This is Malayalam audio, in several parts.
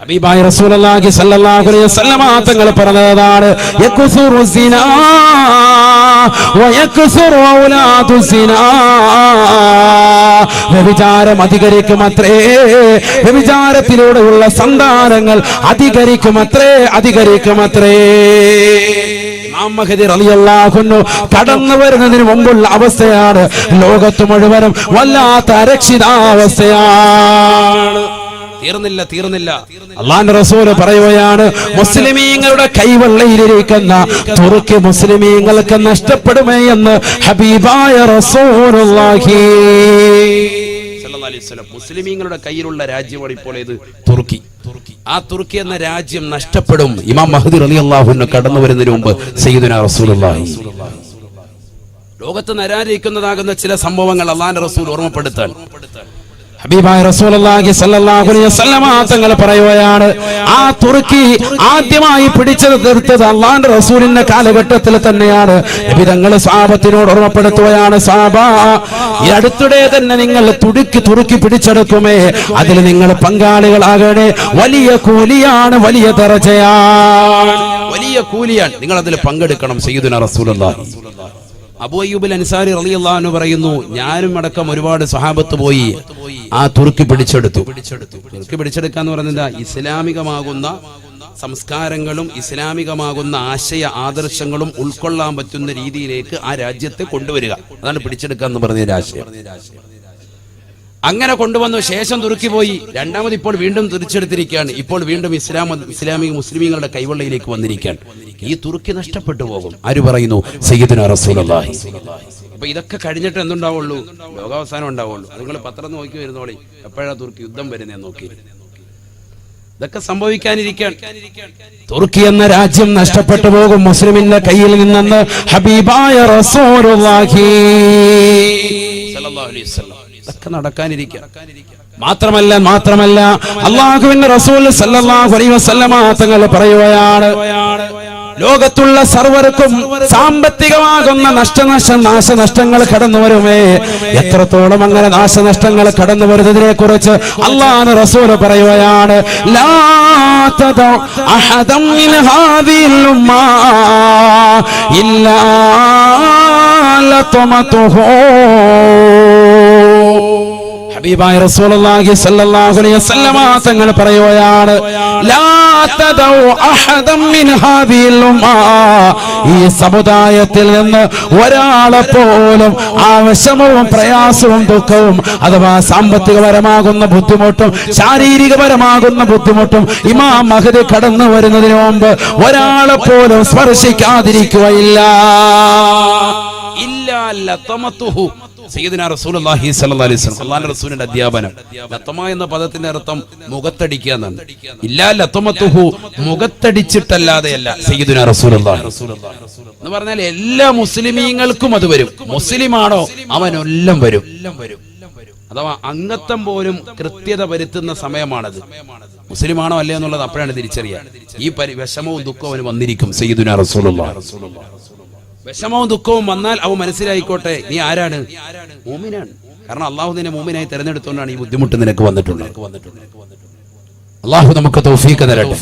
ഹബീബായ റസൂലുള്ളാഹി സ്വല്ലല്ലാഹു അലൈഹി വസല്ലമ തങ്ങൾ പറഞ്ഞതാണ് യക്സുറു സിനാ വയക്സുറു ഔലാദു സിനാ. വ്യഭിചാരം അധികരിക്കുമത്രേ, വ്യഭിചാരത്തിലൂടെയുള്ള സന്താനങ്ങൾ അധികരിക്കുമത്രേ. ഇമാം മഹ്ദി റളിയല്ലാഹു അൻഹു കടന്നു വരുന്നതിന് മുമ്പുള്ള അവസ്ഥയാണ് ലോകത്ത് മുഴുവനും വല്ലാത്ത അരക്ഷിതാവസ്ഥയാണ്. തീർന്നില്ല. അല്ലാഹുവിന്റെ റസൂൽ പറയുകയാണ്, മുസ്ലിമീങ്ങളുടെ കൈവെള്ളയിലിരിക്കുന്ന തുർക്കി മുസ്ലിമീങ്ങൾക്ക് നഷ്ടപ്പെടുമേ എന്ന് ഹബീബായ റസൂലുള്ളാഹി സ്വല്ലല്ലാഹു അലൈഹി വസല്ലം. മുസ്ലിമീങ്ങളുടെ കയ്യിലുള്ള രാജ്യമാണ് ഇപ്പോൾ ഇത് തുർക്കി. ആ തുർക്കി എന്ന രാജ്യം നഷ്ടപ്പെടും. ഇമാം മഹ്ദി റളിയല്ലാഹു അൻഹു കടന്നു വരുന്നതിന് മുമ്പ് സയ്യിദുനാ റസൂലുള്ളാഹി ലോകത്ത് നരാരിക്കുന്നതാകുന്ന ചില സംഭവങ്ങൾ അല്ലാഹുവിന്റെ റസൂൽ ഓർമ്മപ്പെടുത്താൻ ഹബീബായ റസൂലുള്ളാഹി സ്വല്ലല്ലാഹു അലൈഹി വസല്ലമ തങ്ങൾ പറയുകയാണ്, ആ തുർക്കി ആദ്യമായി പിടിച്ചെടുത്തത് അല്ലാഹുവിന്റെ റസൂലിന്റെ കാലഘട്ടത്തിൽ തന്നെയാണ്. നബി തങ്ങൾ സ്വഹാബത്തിനോട് ഓർമ്മപ്പെടുത്തുകയാണ്, സ്വഹാബാ, ഈ അടുത്തിടെ തന്നെ നിങ്ങൾ തുർക്കി പിടിച്ചെടുക്കുമേ, അതിൽ നിങ്ങൾ പങ്കാളികളാകണേ. വലിയ കൂലിയാണ്, വലിയ ദറജയാണ്, വലിയ കൂലിയാണ്, നിങ്ങൾ അതിൽ പങ്കെടുക്കണം. സയ്യിദുനാ റസൂലുള്ളാഹി അബൂ അയ്യൂബ് അൻസാരി റളിയല്ലാഹു അൻഹു പറയുന്നു, ഞാനും അടക്കം ഒരുപാട് സ്വഹാബത്ത് പോയി ആ തുർക്കി പിടിച്ചെടുത്തു. തുർക്കി പിടിച്ചെടുക്കാന്ന് പറയുന്നത് ഇസ്ലാമികമാകുന്ന സംസ്കാരങ്ങളും ഇസ്ലാമികമാകുന്ന ആശയ ആദർശങ്ങളും ഉൾക്കൊള്ളാൻ പറ്റുന്ന രീതിയിലേക്ക് ആ രാജ്യത്തെ കൊണ്ടുവരിക. അതാണ് പിടിച്ചെടുക്കുക എന്ന് പറഞ്ഞ ആശയം. അങ്ങനെ കൊണ്ടുവന്നു ശേഷം തുർക്കി പോയി. രണ്ടാമത് ഇപ്പോൾ വീണ്ടും തിരിച്ചെടുത്തിരിക്കുകയാണ്. ഇപ്പോൾ വീണ്ടും ഇസ്ലാമിക മുസ്ലിമീങ്ങളുടെ കൈവെള്ളയിലേക്ക് വന്നിരിക്കുകയാണ്. ഈ തുർക്കി നഷ്ടപ്പെട്ടു പോകും. ആര് പറയുന്നു? സയ്യിദുനാ റസൂലുള്ളാഹി. അപ്പൊ ഇതൊക്കെ കഴിഞ്ഞിട്ട് എന്തുണ്ടാവുള്ളൂ? ലോകാവസാനം ഉണ്ടാവുള്ളൂ. നിങ്ങൾ പത്രം നോക്കി വരുന്നോളി, എപ്പോഴാ തുർക്കി യുദ്ധം വരുന്നതെന്ന് നോക്കി. ഇതൊക്കെ സംഭവിക്കാനിരിക്കാൻ തുർക്കി എന്ന രാജ്യം നഷ്ടപ്പെട്ടു പോകും മുസ്ലിമിന്റെ കയ്യിൽ നിന്നെന്ന് ഹബീബായ റസൂലുള്ളാഹി സ്വല്ലല്ലാഹു അലൈഹി വസല്ലം. ഇതൊക്കെ നടക്കാനിരിക്കാൻ മാത്രമല്ല അല്ലാഹുവിന്റെ റസൂൽ സല്ലല്ലാഹു അലൈഹി വസല്ലമ തങ്ങൾ പറയുകയാണ്, ലോകത്തുള്ള സർവർക്കും സാമ്പത്തികമാകുന്ന നാശനഷ്ടങ്ങൾ കടന്നു വരുമേ. എത്രത്തോളം അങ്ങനെ നാശനഷ്ടങ്ങൾ കടന്നു വരുന്നതിനെ കുറിച്ച് അല്ലാഹുവിന്റെ റസൂൽ പറയുകയാണ്, ലാ തദഉ അഹദൻ മിൻ ഹാദിഹിൽ ഉമ്മ ഇല്ലാ ലതമതുഹു. ഹബീബായ റസൂലുള്ളാഹി സ്വല്ലല്ലാഹു അലൈഹി വസല്ലമ തങ്ങൾ പറയുകയാണ്, ലാ തദഉ അഹദൻ മിൻ ഹാദിഹിൽ ഉമ്മ, ഈ സമുദായത്തിൽ നിന്ന് ഒരാളെ പോലും ആവശ്യവും പ്രയാസവും ദുഃഖവും അഥവാ സാമ്പത്തികപരമാകുന്ന ബുദ്ധിമുട്ടും ശാരീരികപരമാകുന്ന ബുദ്ധിമുട്ടും ഇമാം മഹ്ദി കടന്നു വരുന്നതിന് മുമ്പ് ഒരാളെ പോലും സ്പർശിക്കാതിരിക്കുകയില്ല. ഇല്ലാ ലതമതുഹു. സയ്യിദുനാ റസൂലുള്ളാഹി സ്വല്ലല്ലാഹു അലൈഹി വസല്ലം അല്ലാഹുവിന്റെ റസൂലിന്റെ അധ്യാപനം. ലതമ എന്ന പദത്തിന്റെ അർത്ഥം മുഖത്തടിക്കുക എന്നാണ്. ഇല്ലാ ലതമതുഹു, മുഖത്തടിച്ചിട്ടല്ലാതെയല്ല സയ്യിദുനാ റസൂലുള്ളാഹി എന്ന് പറഞ്ഞാൽ എല്ലാ മുസ്ലിമീങ്ങൾക്കും അത് വരും. മുസ്ലിമാണോ അവനെല്ലാം വരും. അഥവാ അംഗത്വം പോലും കൃത്യത വരുത്തുന്ന സമയമാണത്. മുസ്ലിമാണോ അല്ലേ എന്നുള്ളത് അപ്പോഴാണ് തിരിച്ചറിയുക. ഈ വിഷമവും ദുഃഖവും അവന് വന്നിരിക്കും. സയ്യിദുനാ റസൂലുള്ളാഹി വിഷമവും ദുഃഖവും വന്നാൽ അവ മനസ്സിലായിക്കോട്ടെ, നീ ആരാണ്? മൂമിനാണ്. കാരണം അള്ളാഹു നിന്നെ മൂമിനായി തെരഞ്ഞെടുത്തുകൊണ്ടാണ് ഈ ബുദ്ധിമുട്ട് നിനക്ക് വന്നിട്ടുള്ളത്. അള്ളാഹു നമുക്ക് തൗഫീഖ് തരട്ടെ.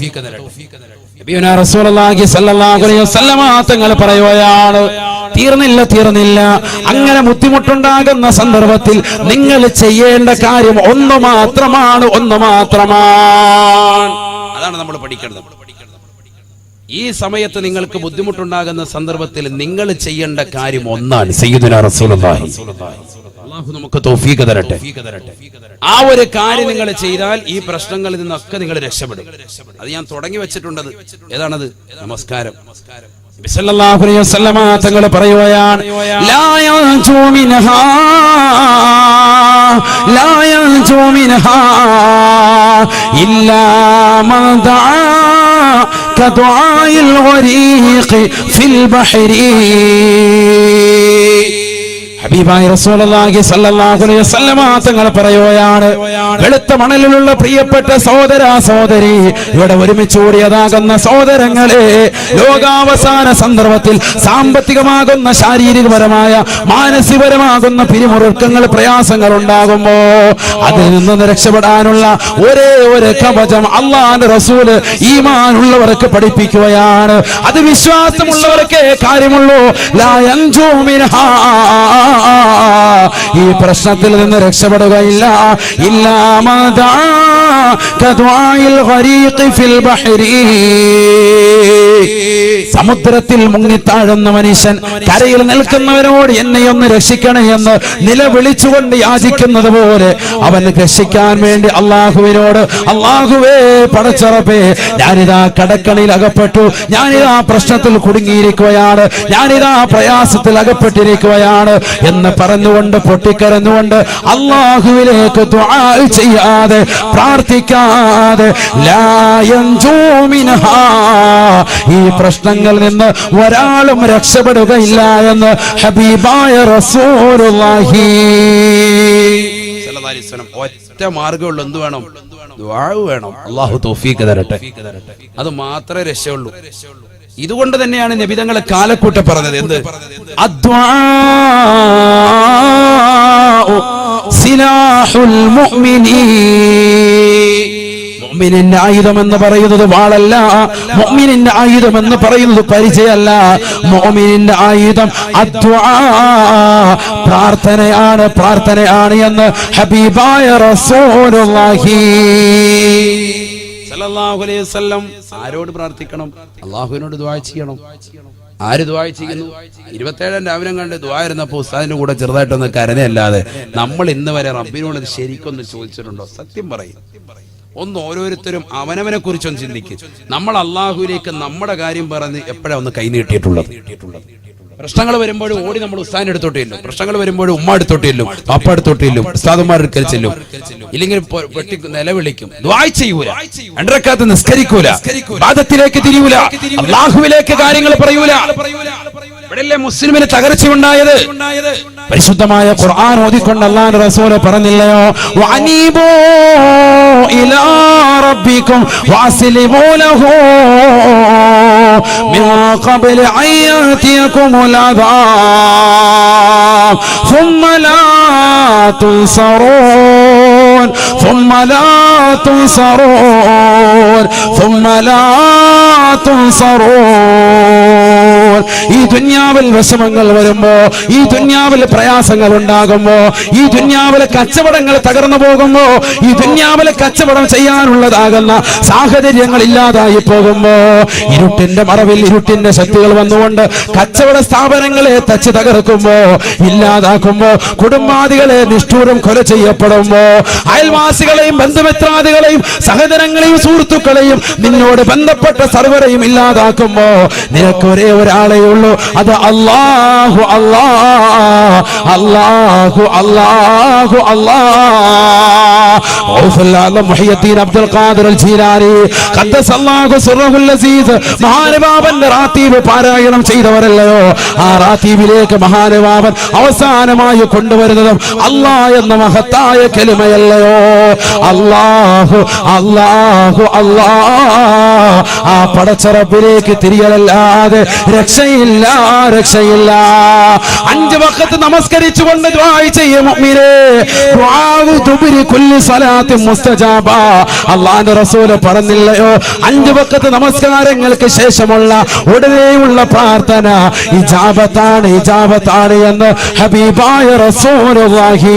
നബിയുനാ റസൂലുള്ളാഹി സ്വല്ലല്ലാഹു അലൈഹി വസല്ലമ തങ്ങൾ പറയുകയാണ്, തീർന്നില്ല. അങ്ങനെ ബുദ്ധിമുട്ടുണ്ടാകുന്ന സന്ദർഭത്തിൽ നിങ്ങൾ ചെയ്യേണ്ട കാര്യം ഒന്ന് മാത്രമാണ്. അതാണ് നമ്മൾ പഠിക്കേണ്ടത്. ഈ സമയത്ത് നിങ്ങൾക്ക് ബുദ്ധിമുട്ടുണ്ടാകുന്ന സന്ദർഭത്തിൽ നിങ്ങൾ ചെയ്യേണ്ട കാര്യം ഒന്നാണ്. സയ്യിദുനാ റസൂലുള്ളാഹി അല്ലാഹു നമുക്ക് തൗഫീഖ് തരട്ടെ. ആ ഒരു കാര്യം നിങ്ങൾ ചെയ്താൽ ഈ പ്രശ്നങ്ങളിൽ നിന്നൊക്കെ നിങ്ങൾ രക്ഷപ്പെടും. അത് ഞാൻ തുടങ്ങി വെച്ചിട്ടുണ്ടത്. ഏതാണത്? നമസ്കാരം. നബി സല്ലല്ലാഹു അലൈഹി വസല്ലമ തങ്ങൾ പറയുകയാണ്, ലാ യൻജു മിൻഹാ ഇല്ലാ മൻ ദഅ കദുആഇൽ ഗരീഖ് ഫിൽ ബഹരി. ഹബീബായ റസൂലുള്ളാഹി സ്വല്ലല്ലാഹു അലൈഹി വസല്ലമ തങ്ങൾ പറയുകയാണ്, വെളുത്ത മണലിലുള്ള പ്രിയപ്പെട്ട സഹോദര സഹോദരി, ഇവിടെ ഒരുമിച്ച് കൂടിയതാകുന്ന സഹോദരങ്ങളെ, ലോകാവസാന സന്ദർഭത്തിൽ സാമ്പത്തികമാകുന്ന ശാരീരികപരമായ മാനസികപരമാകുന്ന പിരിമുറുക്കങ്ങൾ പ്രയാസങ്ങൾ ഉണ്ടാകുമ്പോ അതിൽ നിന്ന് രക്ഷപ്പെടാനുള്ള ഒരേ ഒരു കവചം അല്ലാഹുവിന്റെ റസൂൽ ഈമാനുള്ളവർക്ക് പഠിപ്പിക്കുകയാണ്. അത് വിശ്വാസമുള്ളവർക്ക് കാര്യമുള്ളൂ. ലാ യൻജൂ മിൻഹാ, ഈ പ്രശ്നത്തിൽ നിന്ന് രക്ഷപ്പെടുകയില്ല. ഇല്ലാ മദാ കദ്വാഇൽ ഗരീഖ് ഫിൽ ബഹരി, സമുദ്രത്തിൽ മുങ്ങിത്താഴുന്ന മനുഷ്യൻ കരയിൽ നിൽക്കുന്നവരോട് എന്നെയൊന്ന് രക്ഷിക്കണേ എന്ന് നിലവിളിച്ചുകൊണ്ട് യാചിക്കുന്നത് പോലെ അവൻ രക്ഷിക്കാൻ വേണ്ടി അള്ളാഹുവിനോട്, അള്ളാഹുവേ പടച്ചറപ്പേ, ഞാനിതാ കടക്കണിയിൽ അകപ്പെട്ടു, ഞാനിതാ പ്രശ്നത്തിൽ കുടുങ്ങിയിരിക്കുകയാണ്, ഞാനിതാ പ്രയാസത്തിൽ അകപ്പെട്ടിരിക്കുകയാണ് എന്ന് പറഞ്ഞുകൊണ്ട് പൊട്ടിക്കരഞ്ഞുകൊണ്ട് അള്ളാഹുവിലേക്ക് ദുആ ചെയ്യാതെ പ്രാർത്ഥിക്കാതെ ലാ യൻജൂ മിൻഹാ, ഈ പ്രശ്നങ്ങളിൽ നിന്ന് ഒരാളും രക്ഷപ്പെടുകയില്ല എന്ന് ഹബീബായ റസൂലുള്ളാഹി സ്വല്ലല്ലാഹു അലൈഹി വസല്ലം. ഒറ്റ മാർഗ്ഗമുള്ളൂ, എന്ത് വേണം? ദുആ വേണം. അല്ലാഹു തൗഫീഖ് തരട്ടെ. അത് മാത്രമേ രക്ഷയുള്ളൂ. ഇതുകൊണ്ട് തന്നെയാണ് നബിതങ്ങളെ കാലക്കൂട്ട പറഞ്ഞത്, എന്ത്? അദ്ദുആഉ സിലാഹുൽ മുഅ്മിനീൻ. മുഅ്മിനിന്റെ ആയുധം എന്ന് പറയുന്നത് വാളല്ല, മുഅ്മിനിന്റെ ആയുധം എന്ന് പറയുന്നത് പരിചയമല്ല. മുഅ്മിനിന്റെ ആയുധം അദ്ദുആ, പ്രാർത്ഥനയാണ്, പ്രാർത്ഥനയാണ് എന്ന് ഹബീബായ റസൂലുള്ളാഹി സല്ലല്ലാഹു അലൈഹി വസല്ലം. ആരോട് പ്രാർത്ഥിക്കണം? അല്ലാഹുവിനോട് ദുആ ചെയ്യണം. ആര് ദുആ ചെയ്യുന്നു? 27 രാവിലെ കണ്ട് ദുആ ഇരുന്നപ്പോൾ ഉസ്താദിന്റെ കൂടെ ചെറുതായിട്ടൊന്ന് കരഞ്ഞല്ലാതെ നമ്മൾ ഇന്ന് വരെ റബ്ബിനോട് ശരിക്കൊന്ന് ചോദിച്ചിട്ടുണ്ടോ? സത്യം പറയും. ഒന്ന് ഓരോരുത്തരും അവനവനെ കുറിച്ചൊന്ന് ചിന്തിക്കും. നമ്മൾ അള്ളാഹുവിലേക്ക് നമ്മുടെ കാര്യം പറഞ്ഞ് എപ്പോഴാണ് ഒന്ന് കൈനീട്ടിയിട്ടുള്ളത്? പ്രശ്നങ്ങൾ വരുമ്പോഴും ഓടി നമ്മൾ ഉസ്താദിന്റെ അടുത്തോട്ടില്ലും, പ്രശ്നങ്ങൾ വരുമ്പോഴും ഉമ്മ അടുത്തോട്ടില്ലും, പാപ്പ അടുത്തോട്ടില്ലും, ഉസ്താദുമാരുടെ ചെല്ലും, ഇല്ലെങ്കിൽ വെട്ടി നിലവിളിക്കും, ദുആ ചെയ്യൂല, 2 റക്അത്ത് നിസ്കരിക്കൂല, ഇബാദത്തിലേക്ക് തിരിയൂല, അള്ളാഹുവിലേക്ക് കാര്യങ്ങൾ പറയൂല. ഇവിടെയല്ലേ മുസ്ലിമിന് തകർച്ചയുണ്ടായത്? പരിശുദ്ധമായ ഖുർആൻ ഓതിക്കൊണ്ട് അല്ലാഹുവിന്റെ റസൂൽ പറഞ്ഞില്ലയോ, വഅനീബൂ ഇലാ റബ്ബികും വഅസ്ലിമൂ ലഹു മിൻ ഖബ്ല അൻ യഅതിയകുമുൽ അദാബ് ثم لا تنصرون ثم لا تنصرون ثم لا تنصرون. ഈ ദുനിയാവിൽ വിഷമങ്ങൾ വരുമ്പോ, ഈ ദുനിയാവിൽ പ്രയാസങ്ങൾ ഉണ്ടാകുമ്പോ, ഈ ദുനിയാവിലെ കച്ചവടങ്ങൾ തകർന്നു പോകുമ്പോ, ഈ ദുനിയാവിലെ കച്ചവടം ചെയ്യാനുള്ളതാകുന്ന സാഹചര്യങ്ങൾ ഇല്ലാതായി പോകുമ്പോ, ഇരുട്ടിന്റെ മറവിൽ ഇരുട്ടിന്റെ ശക്തികൾ വന്നുകൊണ്ട് കച്ചവട സ്ഥാപനങ്ങളെ തച്ച് തകർക്കുമ്പോ, ഇല്ലാതാക്കുമ്പോ, കുടുംബാദികളെ നിഷ്ഠൂരം കൊല ചെയ്യപ്പെടുമ്പോ, അയൽവാസികളെയും ബന്ധുമിത്രാദികളെയും സഹോദരങ്ങളെയും സുഹൃത്തുക്കളെയും നിന്നോട് ബന്ധപ്പെട്ട സർവരെയും ഇല്ലാതാക്കുമ്പോ നിനക്ക് ഒരേ ഒരാളെ ഉള്ളൂ, അത് അല്ലാഹു. അല്ലാഹു അല്ലാഹു അല്ലാഹു അല്ലാഹു. മുഹയ്യദ്ദീൻ അബ്ദുൽ ഖാദിർ അൽ ജീലാനി ഖദ്ദസല്ലാഹു സിർറഹുൽ അസീസ് മഹാനുഭാവന്റെ റാത്തീബ് പാരായണം ചെയ്തവരല്ലയോ? ആ റാത്തീബിലേക്ക് മഹാനുഭാവൻ അവസാനമായി കൊണ്ടുവരുന്നതും അല്ലാഹ് എന്ന മഹത്തായ കലിമയല്ലയോ? അല്ലാഹു അല്ലാഹു അല്ലാഹ്. ആ പടച്ചറബിലേക്ക് തിരിയലല്ലാതെ രക്ഷയില്ല, രക്ഷയില്ല. 5 വഖത്ത് നമസ്കരിച്ചുകൊണ്ട് ദുആ ചെയ്യ മുഅ്മിനേ, ദുആഉ തുബരി കുല്ലി സ്വലാത്തി മുസ്തജാബ. അല്ലാഹുവിന്റെ റസൂൽ പറഞ്ഞില്ലയോ, 5 വഖത്ത് നമസ്കാരങ്ങൾക്ക് ശേഷമുള്ള ഉടനെയുള്ള പ്രാർത്ഥന ഇജാബത്താണ്, ഇജാബത്താണ് എന്ന് ഹബീബായ റസൂലുള്ളാഹി.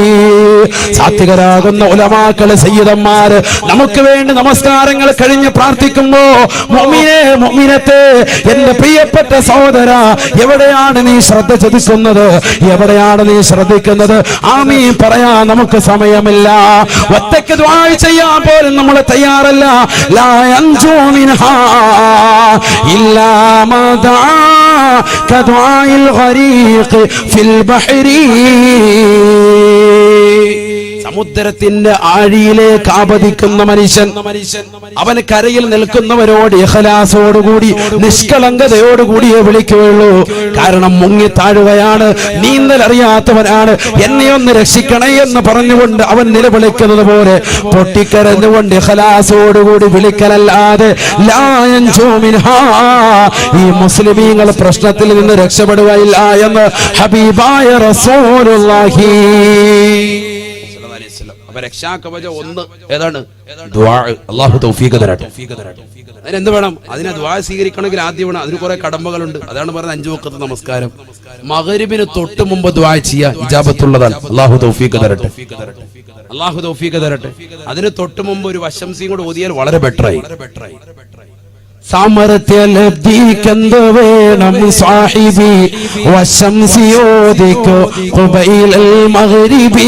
സാത്വികരാകുന്ന ഉലമാക്കള്, സയ്യിദന്മാര് നമുക്ക് വേണ്ടി നമസ്കാരങ്ങൾ കഴിഞ്ഞ് പ്രാർത്ഥിക്കുമ്പോ, മുഅ്മിനേ, മുഅ്മിനത്തെ, എന്റെ പ്രിയപ്പെട്ട സഹോദര, എവിടെയാണ് നീ ശ്രദ്ധ ചതിക്കുന്നത്? എവിടെയാണ് നീ ശ്രദ്ധിക്കുന്നത്? ആമീൻ പറയാൻ നമുക്ക് സമയമില്ല. ഒറ്റയ്ക്ക് ദുആ ചെയ്യാൻ പോലും നമ്മൾ തയ്യാറല്ല. ലാ യൻജൂ മിൻഹാ ഇല്ലാ മദാ കദുആഇൽ ഗരീഖ് ഫിൽ ബഹരി. സമുദ്രത്തിന്റെ ആഴിയിലേക്ക് ആപതിക്കുന്ന മനുഷ്യൻ, അവന് കരയിൽ നിൽക്കുന്നവരോട് ഇഖ്ലാസോടുകൂടി നിഷ്കളങ്കതയോടുകൂടിയേ വിളിക്കുകയുള്ളൂ. കാരണം മുങ്ങി താഴുകയാണ്, നീന്തൽ അറിയാത്തവനാണ്, എന്നെ ഒന്ന് രക്ഷിക്കണേ എന്ന് പറഞ്ഞുകൊണ്ട് അവൻ നിലവിളിക്കുന്നത് പോലെ പൊട്ടിക്കരഞ്ഞുകൊണ്ട് ഇഖ്ലാസോടുകൂടി വിളിക്കലല്ലാതെ ലാ യൻജൂ മിൻഹാ, ഈ മുസ്ലിമീങ്ങൾ പ്രശ്നത്തിൽ നിന്ന് രക്ഷപ്പെടുകയില്ല എന്ന് ഹബീബായ റസൂലുള്ളാഹി. അപ്പൊ രക്ഷാകവചം ഒന്ന് ഏതാണ്? ദുആ. അല്ലാഹു തൗഫീഖ് തരട്ടെ. അതിനെന്ത് വേണം? അതിനെ ദുആ സ്വീകരിക്കണമെങ്കിൽ ആദ്യം വേണം, അതിന് കുറെ കടമ്പകളുണ്ട്. അതാണ് പറഞ്ഞത് 5 വഖത്ത് നമസ്കാരം. മഗ്രിബിന് തൊട്ട് മുമ്പ് ദുആ ചെയ്യുക ഇജാബത്തുള്ളതാണ്. അല്ലാഹു തൗഫീഖ് തരട്ടെ. അല്ലാഹു തൗഫീഖ് തരട്ടെ. അതിന് തൊട്ട് മുമ്പ് ഒരു വശംസിയും കൂടെ ഓതിയാൽ വളരെ ബെറ്ററായി. സാമർത്ഥ്യലബ്ധിക്കെന്ത് വേണം സാഹിബി, വശംസിയോദിക്കോ ഖുബൈലൽ മഗ്രിബി.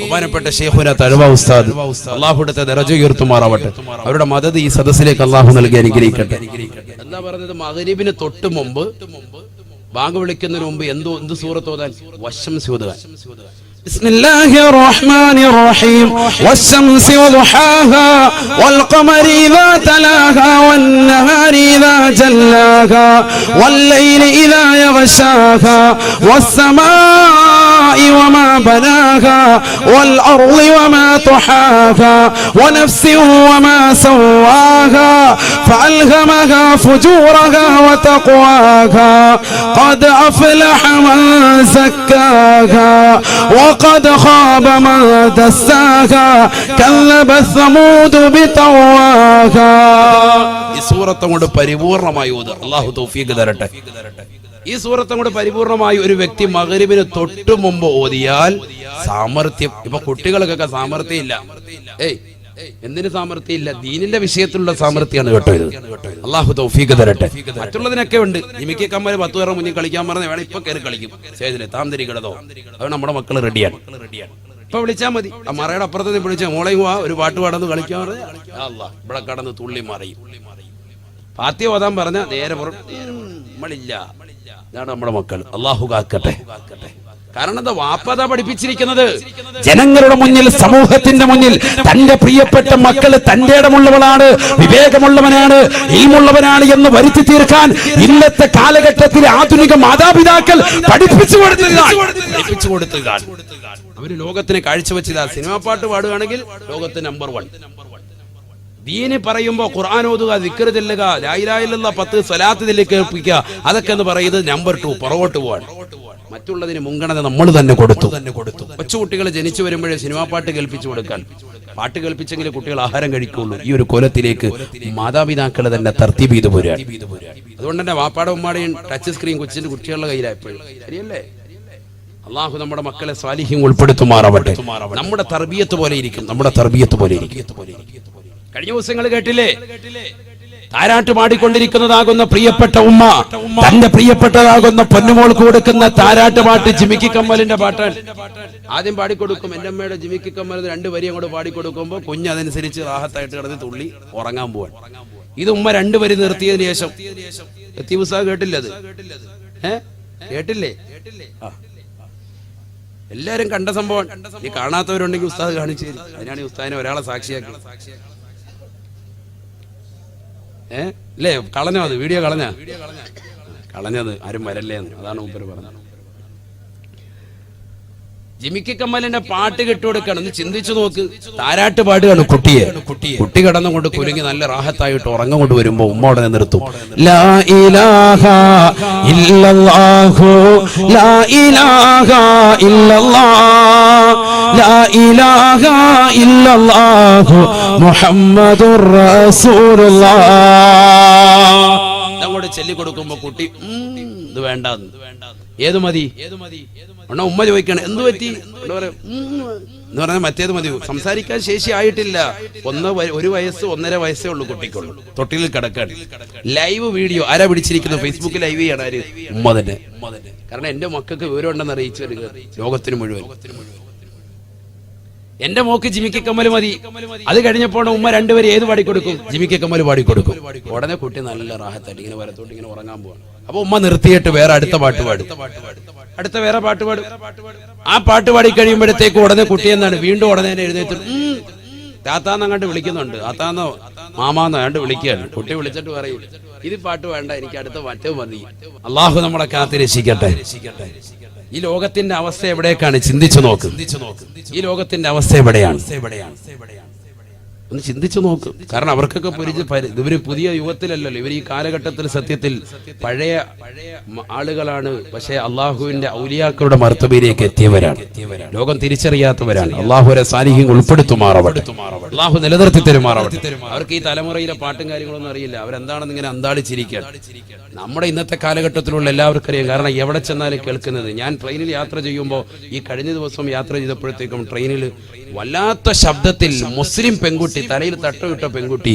ബഹുമാനപ്പെട്ട ശൈഖുന തഅവ ഉസ്താദ്, അല്ലാഹുവിന്റെ ദറജ ഉയർത്തുമാറാവട്ടെ. അവരുടെ മദദ് ഈ സദസ്സിലേക്ക് അല്ലാഹു നൽകി അനുഗ്രഹിക്കട്ടെ. എന്താ പറഞ്ഞത്? മഗ്രിബിന് തൊട്ട് മുമ്പ്, ബാങ്ക് വിളിക്കുന്നതിന് മുമ്പ് എന്ത് സൂറത്ത് ഓതാൻ? വശംസി ഓതുക. بسم الله الرحمن الرحيم والشمس وضحاها والقمر إذا تلاها والنهار إذا جلاها والليل إذا يغشاها والسماء وما بناها والأرض وما طحاها ونفس وما سواها فألهمها فجورها وتقواها قد أفلح من زكاها وقد خاب من دساها كذبت ثمود بطغواها. ഈ സൂറത്ത് കൊണ്ട് പരിപൂർണമായി ഓതുക. അല്ലാഹു തൗഫീഖ് തരട്ടെ. ഈ സൂറത്ത് കൊണ്ട് പരിപൂർണമായി ഒരു വ്യക്തി മഗ്രിബിന് തൊട്ട് മുമ്പ് ഓതിയാൽ സാമർത്ഥ്യം. ഇപ്പൊ കുട്ടികൾക്കൊക്കെ സാമർത്ഥ്യം ഇല്ല. എന്തിന് സാമർത്ഥ്യം ഇല്ല? ദീനിന്റെ വിഷയത്തിലുള്ള സാമർത്ഥ്യമാണ് കേട്ടോ ഇത്. അല്ലാഹു തൗഫീഖ് തരട്ടെ. മറ്റുള്ളതിനൊക്കെ ഉണ്ട്. ജിമിക്ക് കമ്മല് 10 പേരുടെ മുന്നിൽ കളിക്കാൻ പറഞ്ഞാൽ വേണം, ഇപ്പൊ കയറി കളിക്കും സ്റ്റേജില് താമതിരി കിടതോ. അത് നമ്മുടെ മക്കൾ റെഡിയാണ്. ഇപ്പൊ വിളിച്ചാൽ മതി. ആ മറയുടെ അപ്പുറത്ത് വിളിച്ച മോളെ ഒരു പാട്ട് പാടന്ന് കളിക്കാൻ പറഞ്ഞ ഇവിടെ കടന്ന് തുള്ളി മറിയും. ഫാത്തിഹ ഓതാൻ പറഞ്ഞ നേരെ നമ്മളില്ല. ഇതാണ് നമ്മുടെ മക്കൾ. അല്ലാഹു കാക്കട്ടെ. കാരണം എന്താ? വാപ്പതാ പഠിപ്പിച്ചിരിക്കുന്നത്. ജനങ്ങളുടെ മുന്നിൽ, സമൂഹത്തിന്റെ മുന്നിൽ തന്റെ പ്രിയപ്പെട്ട മക്കള് തന്റെ ഇടമുള്ളവളാണ്, വിവേകമുള്ളവനാണ്, ഇൽമുള്ളവനാണ് എന്ന് വരുത്തി തീർക്കാൻ ഇന്നത്തെ കാലഘട്ടത്തിൽ ആധുനിക മാതാപിതാക്കൾ പഠിപ്പിച്ചു കൊടുത്തതാണ്. അവര് ലോകത്തിന് കാഴ്ചവെച്ചതാ. സിനിമാ പാട്ട് പാടുകയാണെങ്കിൽ ലോകത്ത് നമ്പർ 1. ദീന് പറയുമ്പോ ഖുർആൻ ഓതുക, ദിക്ർ ചെല്ലുക, ലാ ഇലാഹ ഇല്ലല്ലാഹ് 10 സ്വലാത്ത് കേൾപ്പിക്കുക, അതൊക്കെ എന്ന് പറയുന്നത് നമ്പർ 2, പുറകോട്ട് പോവാണ്. മറ്റുള്ളതിന് മുൻഗണന നമ്മൾ തന്നെ കൊടുത്തു. കൊച്ചുകുട്ടികൾ ജനിച്ചു വരുമ്പോഴേ സിനിമാ പാട്ട് കേൾപ്പിച്ചു കൊടുക്കാൻ. പാട്ട് കേൾപ്പിച്ചെങ്കിൽ കുട്ടികൾ ആഹാരം കഴിക്കുള്ളൂ. ഈ ഒരു കൊലത്തിലേക്ക് മാതാപിതാക്കൾ തന്നെ തർത്തീബ് ചെയ്തു പോരാണ്. അതുകൊണ്ട് തന്നെ വാപ്പാടെ ഉമ്മാടെയും ടച്ച് സ്ക്രീൻ കൊച്ചിന്റെ കുട്ടികളുടെ കയ്യിലായപ്പോഴും ശരിയല്ലേ? അള്ളാഹു നമ്മുടെ മക്കളെ സ്വാലിഹ്യം ഉൾപ്പെടുത്തുമാറാവട്ടെ. നമ്മുടെ തർബിയത്ത് പോലെ ഇരിക്കും. കഴിഞ്ഞ ദിവസങ്ങൾ കേട്ടില്ലേ? താരാട്ട് പാടിക്കൊണ്ടിരിക്കുന്നതാകുന്ന പ്രിയപ്പെട്ട ഉമ്മ തന്റെ പ്രിയപ്പെട്ടതാകുന്ന പൊന്നുമോൾക്ക് കൊടുക്കുന്ന താരാട്ട് പാട്ട് ജിമിക്കി കമ്മലിന്റെ പാട്ടാണ്. ആദ്യം പാടിക്കൊടുക്കും. എന്റെ അമ്മയുടെ ജിമിക്കി കമ്മൽ 2 വരി അങ്ങോട്ട് പാടിക്കൊടുക്കുമ്പോ കുഞ്ഞ് അതനുസരിച്ച് റാഹത്തായിട്ട് കിടന്ന് തുള്ളി ഉറങ്ങാൻ പോവാൻ. ഇത് ഉമ്മ 2 വരി നിർത്തിയതിനു ശേഷം എത്തിയ കേട്ടില്ല. അത് കേട്ടില്ലേ? എല്ലാരും കണ്ട സംഭവം. ഈ കാണാത്തവരുണ്ടെങ്കിൽ ഉസ്താദ് കാണിച്ചു തരും. അതിനാണ് ഉസ്താദിനെ ഒരാളെ സാക്ഷിയാക്കി. അല്ലേ? കളഞ്ഞോ? അത് വീഡിയോ കളഞ്ഞത് ആരും വരല്ലേ എന്ന്. അതാണ് മൂപ്പര് പറഞ്ഞത്. ജിമിക്കി കമ്മലിന്റെ പാട്ട് കെട്ടുകൊടുക്കണം. ഒന്ന് ചിന്തിച്ചു നോക്ക്. താരാട്ട് പാടുകയാണ് കുട്ടി കടന്നുകൊണ്ട് കുലുങ്ങി നല്ല റാഹത്തായിട്ട് ഉറങ്ങം കൊണ്ട് വരുമ്പോ ഉമ്മ ഉടനെ നിർത്തും. ലാ ഇലാഹ ഇല്ലല്ലാഹു ലാ ഇലാഹ ഇല്ലല്ലാഹ് ലാ ഇലാഹ ഇല്ലല്ലാഹു മുഹമ്മദുർ റസൂലുള്ളാഹ് അങ്ങോട്ട് ചൊല്ലിക്കൊടുക്കുമ്പോ കുട്ടി ഇത് വേണ്ട, ഏത് മതി? ഉമ്മ ചോദിക്കാണ് എന്ത് പറ്റി എന്ന് പറഞ്ഞാൽ മറ്റേത് മതി. സംസാരിക്കാൻ ശേഷി ആയിട്ടില്ല. 1 വയസ്സ് 1.5 വയസ്സേ ഉള്ളൂ കുട്ടിക്കുള്ളൂ. തൊട്ടിലിൽ കിടക്കാണ്. ലൈവ് വീഡിയോ ആരാ പിടിച്ചിരിക്കുന്നത്? ഫേസ്ബുക്കിൽ ലൈവ് ചെയ്യാണ്. ആര്? ഉമ്മ തന്നെ. കാരണം എന്റെ മക്കൾക്ക് വിവരം ഉണ്ടെന്ന് അറിയിച്ചു വരിക ലോകത്തിന് മുഴുവൻ. എന്റെ മോക്ക് ജിമിക്കി കമ്മല് മതി. അത് കഴിഞ്ഞപ്പോൾ ഉമ്മ 2 വരി ഏത് പാടിക്കൊടുക്കും? ജിമിക്കി കമ്മല് പാടിക്കൊടുക്കും. ഉടനെ കുട്ടി നല്ല റാഹത്തായിട്ട് ഇങ്ങനെ വരത്തോട്ട് ഇങ്ങനെ ഉറങ്ങാൻ പോവാണ്. അപ്പൊ ഉമ്മ നിർത്തിയിട്ട് വേറെ അടുത്ത പാട്ട് പാടും. അടുത്ത വേറെ പാട്ട് പാടും. ആ പാട്ട് പാടി കഴിയുമ്പോഴത്തേക്ക് ഉടനെ കുട്ടി എന്താണ് വീണ്ടും ഉടനെ എഴുന്നേറ്റ് താത്താന്നങ്ങാണ്ട് വിളിക്കുന്നുണ്ട്. താത്താന്നോ മാമാന്നോ കണ്ട് വിളിക്കുകയാണ്. കുട്ടി വിളിച്ചിട്ട് പറയും ഇത് പാട്ട് വേണ്ട, എനിക്ക് അടുത്ത മറ്റേ മതി. അള്ളാഹു നമ്മളെ കാത്തിരക്ഷിക്കട്ടെ. ഈ ലോകത്തിന്റെ അവസ്ഥ എവിടേക്കാണ്? ചിന്തിച്ചു നോക്ക്. ഈ ലോകത്തിന്റെ അവസ്ഥ എവിടെയാണ്? ഒന്ന് ചിന്തിച്ചു നോക്ക്. കാരണം അവർക്കൊക്കെ ഇവര് പുതിയ യുഗത്തിലല്ലല്ലോ, ഇവർ ഈ കാലഘട്ടത്തിൽ സത്യത്തിൽ പഴയ ആളുകളാണ്. പക്ഷെ അള്ളാഹുവിന്റെ ഔലിയാക്കളുടെ മർത്തബയിലേക്ക് എത്തിയവരാണ്. ലോകം തിരിച്ചറിയാത്തവരാണ്. അള്ളാഹുവിനെ സാന്നിധ്യം ഉൾപ്പെടുത്തുമാറാവട്ടെ. അള്ളാഹു നിലനിർത്തി തരുമാറാവട്ടെ. അവർക്ക് ഈ തലമുറയിലെ പാട്ടും കാര്യങ്ങളൊന്നും അറിയില്ല. അവരെന്താണെന്ന് ഇങ്ങനെ അന്താളിച്ചിരിക്കാൻ. നമ്മുടെ ഇന്നത്തെ കാലഘട്ടത്തിലുള്ള എല്ലാവർക്കും അറിയാം. കാരണം എവിടെ ചെന്നാലും കേൾക്കുന്നത്. ഞാൻ ട്രെയിനിൽ യാത്ര ചെയ്യുമ്പോൾ ഈ കഴിഞ്ഞ ദിവസം യാത്ര ചെയ്തപ്പോഴത്തേക്കും ട്രെയിനിൽ വല്ലാത്ത ശബ്ദത്തിൽ മുസ്ലിം പെൺകുട്ടി, തലയിൽ തട്ടമിട്ട പെൺകുട്ടി,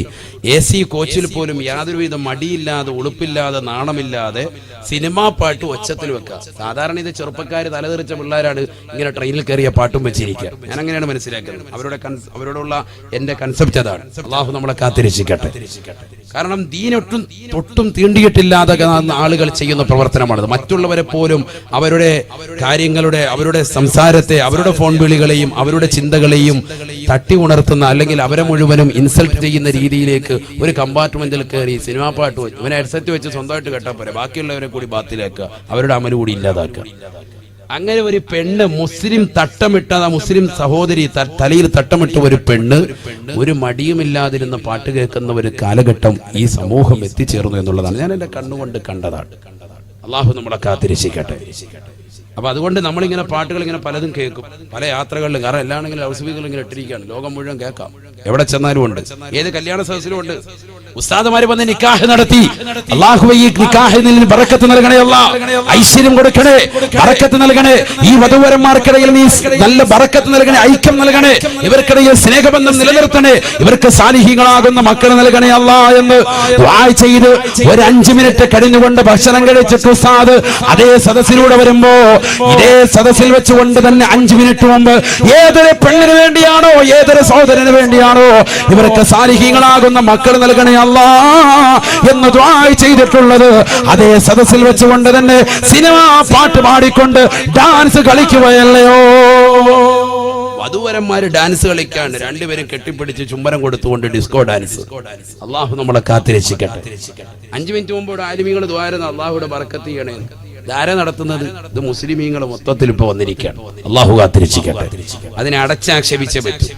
AC കോച്ചിൽ പോലും യാതൊരുവിധ മടിയില്ലാതെ ഉളുപ്പില്ലാതെ നാണമില്ലാതെ സിനിമാ പാട്ട് ഒച്ചത്തിൽ വെക്കുക. സാധാരണ ഇത് ചെറുപ്പക്കാർ തലതെറിച്ച പിള്ളേരാണ് ഇങ്ങനെ ട്രെയിനിൽ കയറിയ പാട്ടും വെച്ചിരിക്കുക. ഞാൻ അങ്ങനെയാണ് മനസ്സിലാക്കുന്നത്. അവരോടുള്ള എന്റെ കൺസെപ്റ്റ് അതാണ്. അള്ളാഹു നമ്മളെ കാത്തിരക്ഷിക്കട്ടെ. കാരണം ദീനൊട്ടും തൊട്ടും തീണ്ടിയിട്ടില്ലാതെ ആളുകൾ ചെയ്യുന്ന പ്രവർത്തനമാണത്. മറ്റുള്ളവരെ പോലും അവരുടെ കാര്യങ്ങളുടെ, അവരുടെ സംസാരത്തെ, അവരുടെ ഫോൺ വിളികളെയും അവരുടെ ചിന്തകളെയും തട്ടി ഉണർത്തുന്ന, അല്ലെങ്കിൽ അവരെ മുഴുവനും ഇൻസൾട്ട് ചെയ്യുന്ന രീതിയിലേക്ക് ഒരു കമ്പാർട്ട്മെന്റിൽ കയറി സിനിമാ പാട്ട് വെച്ച് ഇവനെ ഹെഡ്സെറ്റ് വെച്ച് സ്വന്തമായിട്ട് കേട്ടാൽ പോരെ, ബാക്കിയുള്ളവരെ കൂടി ബാത്തിലാക്കുക, അവരുടെ അമല് കൂടി ഇല്ലാതാക്കുക. അങ്ങനെ ഒരു പെണ്ണ്, മുസ്ലിം തട്ടമിട്ട മുസ്ലിം സഹോദരി, തലയിൽ തട്ടമിട്ട ഒരു പെണ്ണ് ഒരു മടിയുമില്ലാതിരുന്ന പാട്ട് കേൾക്കുന്ന ഒരു കാലഘട്ടം ഈ സമൂഹം എത്തിച്ചേർന്നു എന്നുള്ളതാണ് ഞാൻ എന്റെ കണ്ണുകൊണ്ട് കണ്ടതാണ്. അള്ളാഹു നമ്മളെ കാത്തിരക്ഷിക്കട്ടെ. അപ്പൊ അതുകൊണ്ട് നമ്മളിങ്ങനെ പാട്ടുകൾ ഇങ്ങനെ പലതും കേൾക്കും, പല യാത്രകളിലും. കാരണം എല്ലാണെങ്കിലും ലൗഡ് സ്പീക്കർ ഇങ്ങനെ ഇട്ടിരിക്കുകയാണ്, ലോകം മുഴുവൻ കേൾക്കാം, എവിടെ ചെന്നാലും ഉണ്ട്, ഏത് കല്യാണ സദസ്സിലും ഉണ്ട്. ഉസ്താദുമാര് വന്ന് നിക്കാഹ് നടത്തി. അല്ലാഹുവേ ഈ നിക്കാഹിൽ ബറക്കത്ത് നൽകണേ അല്ലാഹ്, ഐശ്വര്യം കൊടുക്കണേ, ബറക്കത്ത് നൽകണേ. ഈ വധൂവരന്മാർക്കിടയിൽ നീ നല്ല ബറക്കത്ത് നൽകണേ, ഐക്യം നൽകണേ, ഇവർക്കിടയിൽ സ്നേഹബന്ധം നിലനിർത്തണേ, ഇവർക്ക് സാലിഹീങ്ങളാകുന്ന മക്കളെ നൽകണേ അല്ലാഹ് എന്ന് ദുആ ചെയ്ത് ഒരു 5 മിനിറ്റ് കഴിഞ്ഞുകൊണ്ട് ഭക്ഷണം കഴിച്ചിട്ട് ഉസ്താദ് അതേ സദസ്സിലൂടെ വരുമ്പോ ഇതേ സദസ്സിൽ വെച്ചുകൊണ്ട് തന്നെ 5 മിനിറ്റ് മുമ്പ് ഏതൊരു പെണ്ണിന് വേണ്ടിയാണോ, ഏതൊരു സഹോദരന് വേണ്ടിയാണോ ഇവർക്ക് സാലിഹീങ്ങളാകുന്ന മക്കൾ നൽകണേ അല്ലാഹ് എന്ന് ദുആ ചെയ്തിട്ടുള്ളത്, അതേ സദസ്സിൽ വെച്ചുകൊണ്ട് തന്നെ സിനിമാ പാട്ട് പാടിക്കൊണ്ട് ഡാൻസ് കളിക്കുകയല്ലയോ. വധൂവരന്മാര് ഡാൻസ് കളിക്കാണ്, രണ്ടുപേരും കെട്ടിപ്പിടിച്ച് ചുംബനം കൊടുത്തുകൊണ്ട് ഡിസ്കോ ഡാൻസ്. അള്ളാഹു നമ്മളെ കാത്തിരക്ഷിക്കട്ടെ. 5 മിനിറ്റ് മുമ്പ് ആലിമീങ്ങൾ ദ്വാരുന്ന അള്ളാഹുയുടെ ബർക്കത്ത് ചെയ്യണേ. ധാര നടത്തുന്നത് ഇത് മുസ്ലിമീങ്ങൾ മൊത്തത്തിൽ ഇപ്പൊ വന്നിരിക്കുകയാണ്. അള്ളാഹു കാത്തിരക്ഷിക്കട്ടെ. അതിനെ അടച്ചാക്ഷേപിച്ചേ പറ്റും,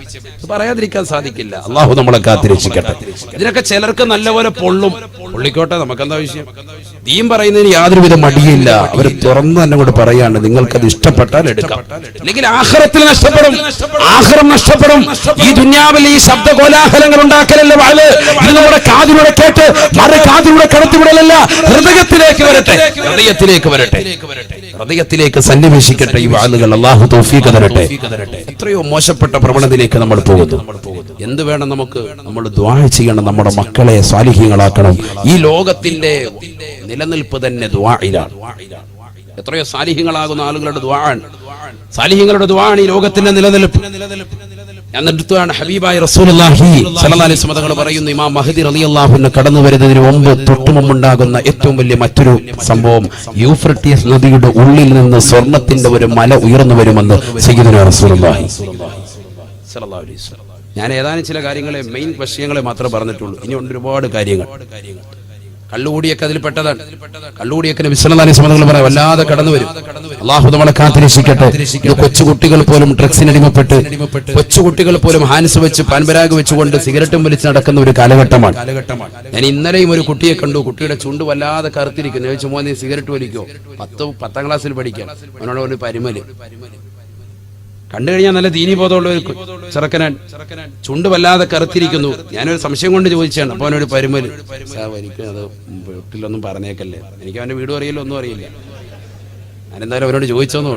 പറയാതിരിക്കാൻ സാധിക്കില്ല. അള്ളാഹു നമ്മളെ കാത്തിരക്ഷിക്കട്ടെ. ഇതിനൊക്കെ ചിലർക്ക് നല്ലപോലെ പൊള്ളിക്കോട്ടെ, നമുക്കെന്താ വിഷയം? ദീൻ പറയുന്നതിന് യാതൊരുവിധ മടിയില്ല. അവർ തുറന്നു തന്നെ കൊണ്ട് പറയാണ്, നിങ്ങൾക്കത് ഇഷ്ടപ്പെട്ടാൽ എടുക്കാം, അല്ലെങ്കിൽ ആഖിറത്തിൽ നഷ്ടപ്പെടും, ആഖിറം നഷ്ടപ്പെടും. ഈ ദുനിയാവിൽ ഈ ശബ്ദ കോലാഹലങ്ങൾ ഉണ്ടാക്കലല്ലേ വാല്. ഇത് നമ്മുടെ കാതിലൂടെ കേട്ട് മറു കാതിലൂടെ കടത്തിവിടലല്ല, ഹൃദയത്തിലേക്ക് വരട്ടെ, ഹൃദയത്തിലേക്ക് വരട്ടെ, ഹൃദയത്തിലേക്ക് സന്നിവേശിക്കട്ടെ ഈ വാളുകൾ. അല്ലാഹു തൗഫീഖ് തരട്ടെ. എത്രയോ മോശപ്പെട്ട പ്രവണതയിലേക്ക് നമ്മൾ പോകുന്നു. എന്ത് വേണം നമുക്ക്? നമ്മൾ ദുആ ചെയ്യണം, നമ്മുടെ മക്കളെ സാലിഹീങ്ങളാക്കണം. ഈ ലോകത്തിന്റെ നിലനിൽപ്പ് തന്നെ ദുആയിലാണ്. എത്രയോ സാലിഹീങ്ങളാകുന്ന ആളുകളുടെ ദുആണ്, സാലിഹീങ്ങളുടെ ദുആണ് ഈ ലോകത്തിന്റെ നിലനിൽപ്പ്. എന്നിട്ടാണ് ഹബീബായ റസൂലുള്ളാഹി സ്വല്ലല്ലാഹു അലൈഹി വസല്ലം തങ്ങൾ പറയുന്നു, ഇമാം മഹ്ദി റളിയല്ലാഹു അൻഹു കടന്നു വരുന്നതിന് മുമ്പ് തൊട്ടുമുമ്പുണ്ടാകുന്ന ഏറ്റവും വലിയ മറ്റൊരു സംഭവം, യൂഫ്രട്ടീസ് നദിയുടെ ഉള്ളിൽ നിന്ന് സ്വർണത്തിന്റെ ഒരു മല ഉയർന്നു വരുമെന്ന് സയ്യിദുനാ റസൂലുള്ളാഹി സ്വല്ലല്ലാഹു അലൈഹി വസല്ലം. ഞാൻ ഏതാനും ചില കാര്യങ്ങളെ, മെയിൻ വിഷയങ്ങളെ മാത്രമേ പറഞ്ഞിട്ടുള്ളൂ. ഇനിയുണ്ട് ഒരുപാട് കാര്യങ്ങൾ. കള്ളുകൂടിയൊക്കെ അതിൽ പെട്ടതാണ്. കള്ളുകൂടിയൊക്കെ നബി സല്ലല്ലാഹു അലൈഹി വസല്ലം പറയാം വല്ലാതെ കടന്നു വരും. അല്ലാഹു നമ്മളെ കാത്തിരക്ഷിക്കട്ടെ. കൊച്ചുകുട്ടികൾ പോലും ഡ്രഗ്സിന് അടിമപ്പെട്ട്, കൊച്ചുകുട്ടികൾ പോലും ഹാൻസ് വെച്ച് പാൻപരാഗ് വെച്ചുകൊണ്ട് സിഗരറ്റും വലിച്ച് നടക്കുന്ന ഒരു കാലഘട്ടമാണ്. ഞാൻ ഇന്നലെയും ഒരു കുട്ടിയെ കണ്ടു. കുട്ടിയുടെ ചുണ്ട് വല്ലാതെ കറുത്തിരിക്കുന്നു. ചോദിച്ചു, മോനെ നീ സിഗരറ്റ് വലിക്കോ? 10ാം ക്ലാസ്സിൽ പഠിക്കാൻ. അവനോട് ഒരു പരിമല് കണ്ടു കഴിഞ്ഞാൽ നല്ല ദീനി ബോധമുള്ള ഒരു ചെറുക്കനാണ്. ചുണ്ട് വല്ലാതെ കറുത്തിരിക്കുന്നു. ഞാനൊരു സംശയം കൊണ്ട് ചോദിച്ചാണ്. അപ്പൊ അവനൊരു പരിമല്. എനിക്ക് അത് വീട്ടിലൊന്നും പറഞ്ഞേക്കല്ലേ, എനിക്ക് അവന്റെ വീടും അറിയില്ല, ഒന്നും അറിയില്ല. ഞാനെന്തായാലും അവരോട് ചോദിച്ചോന്നു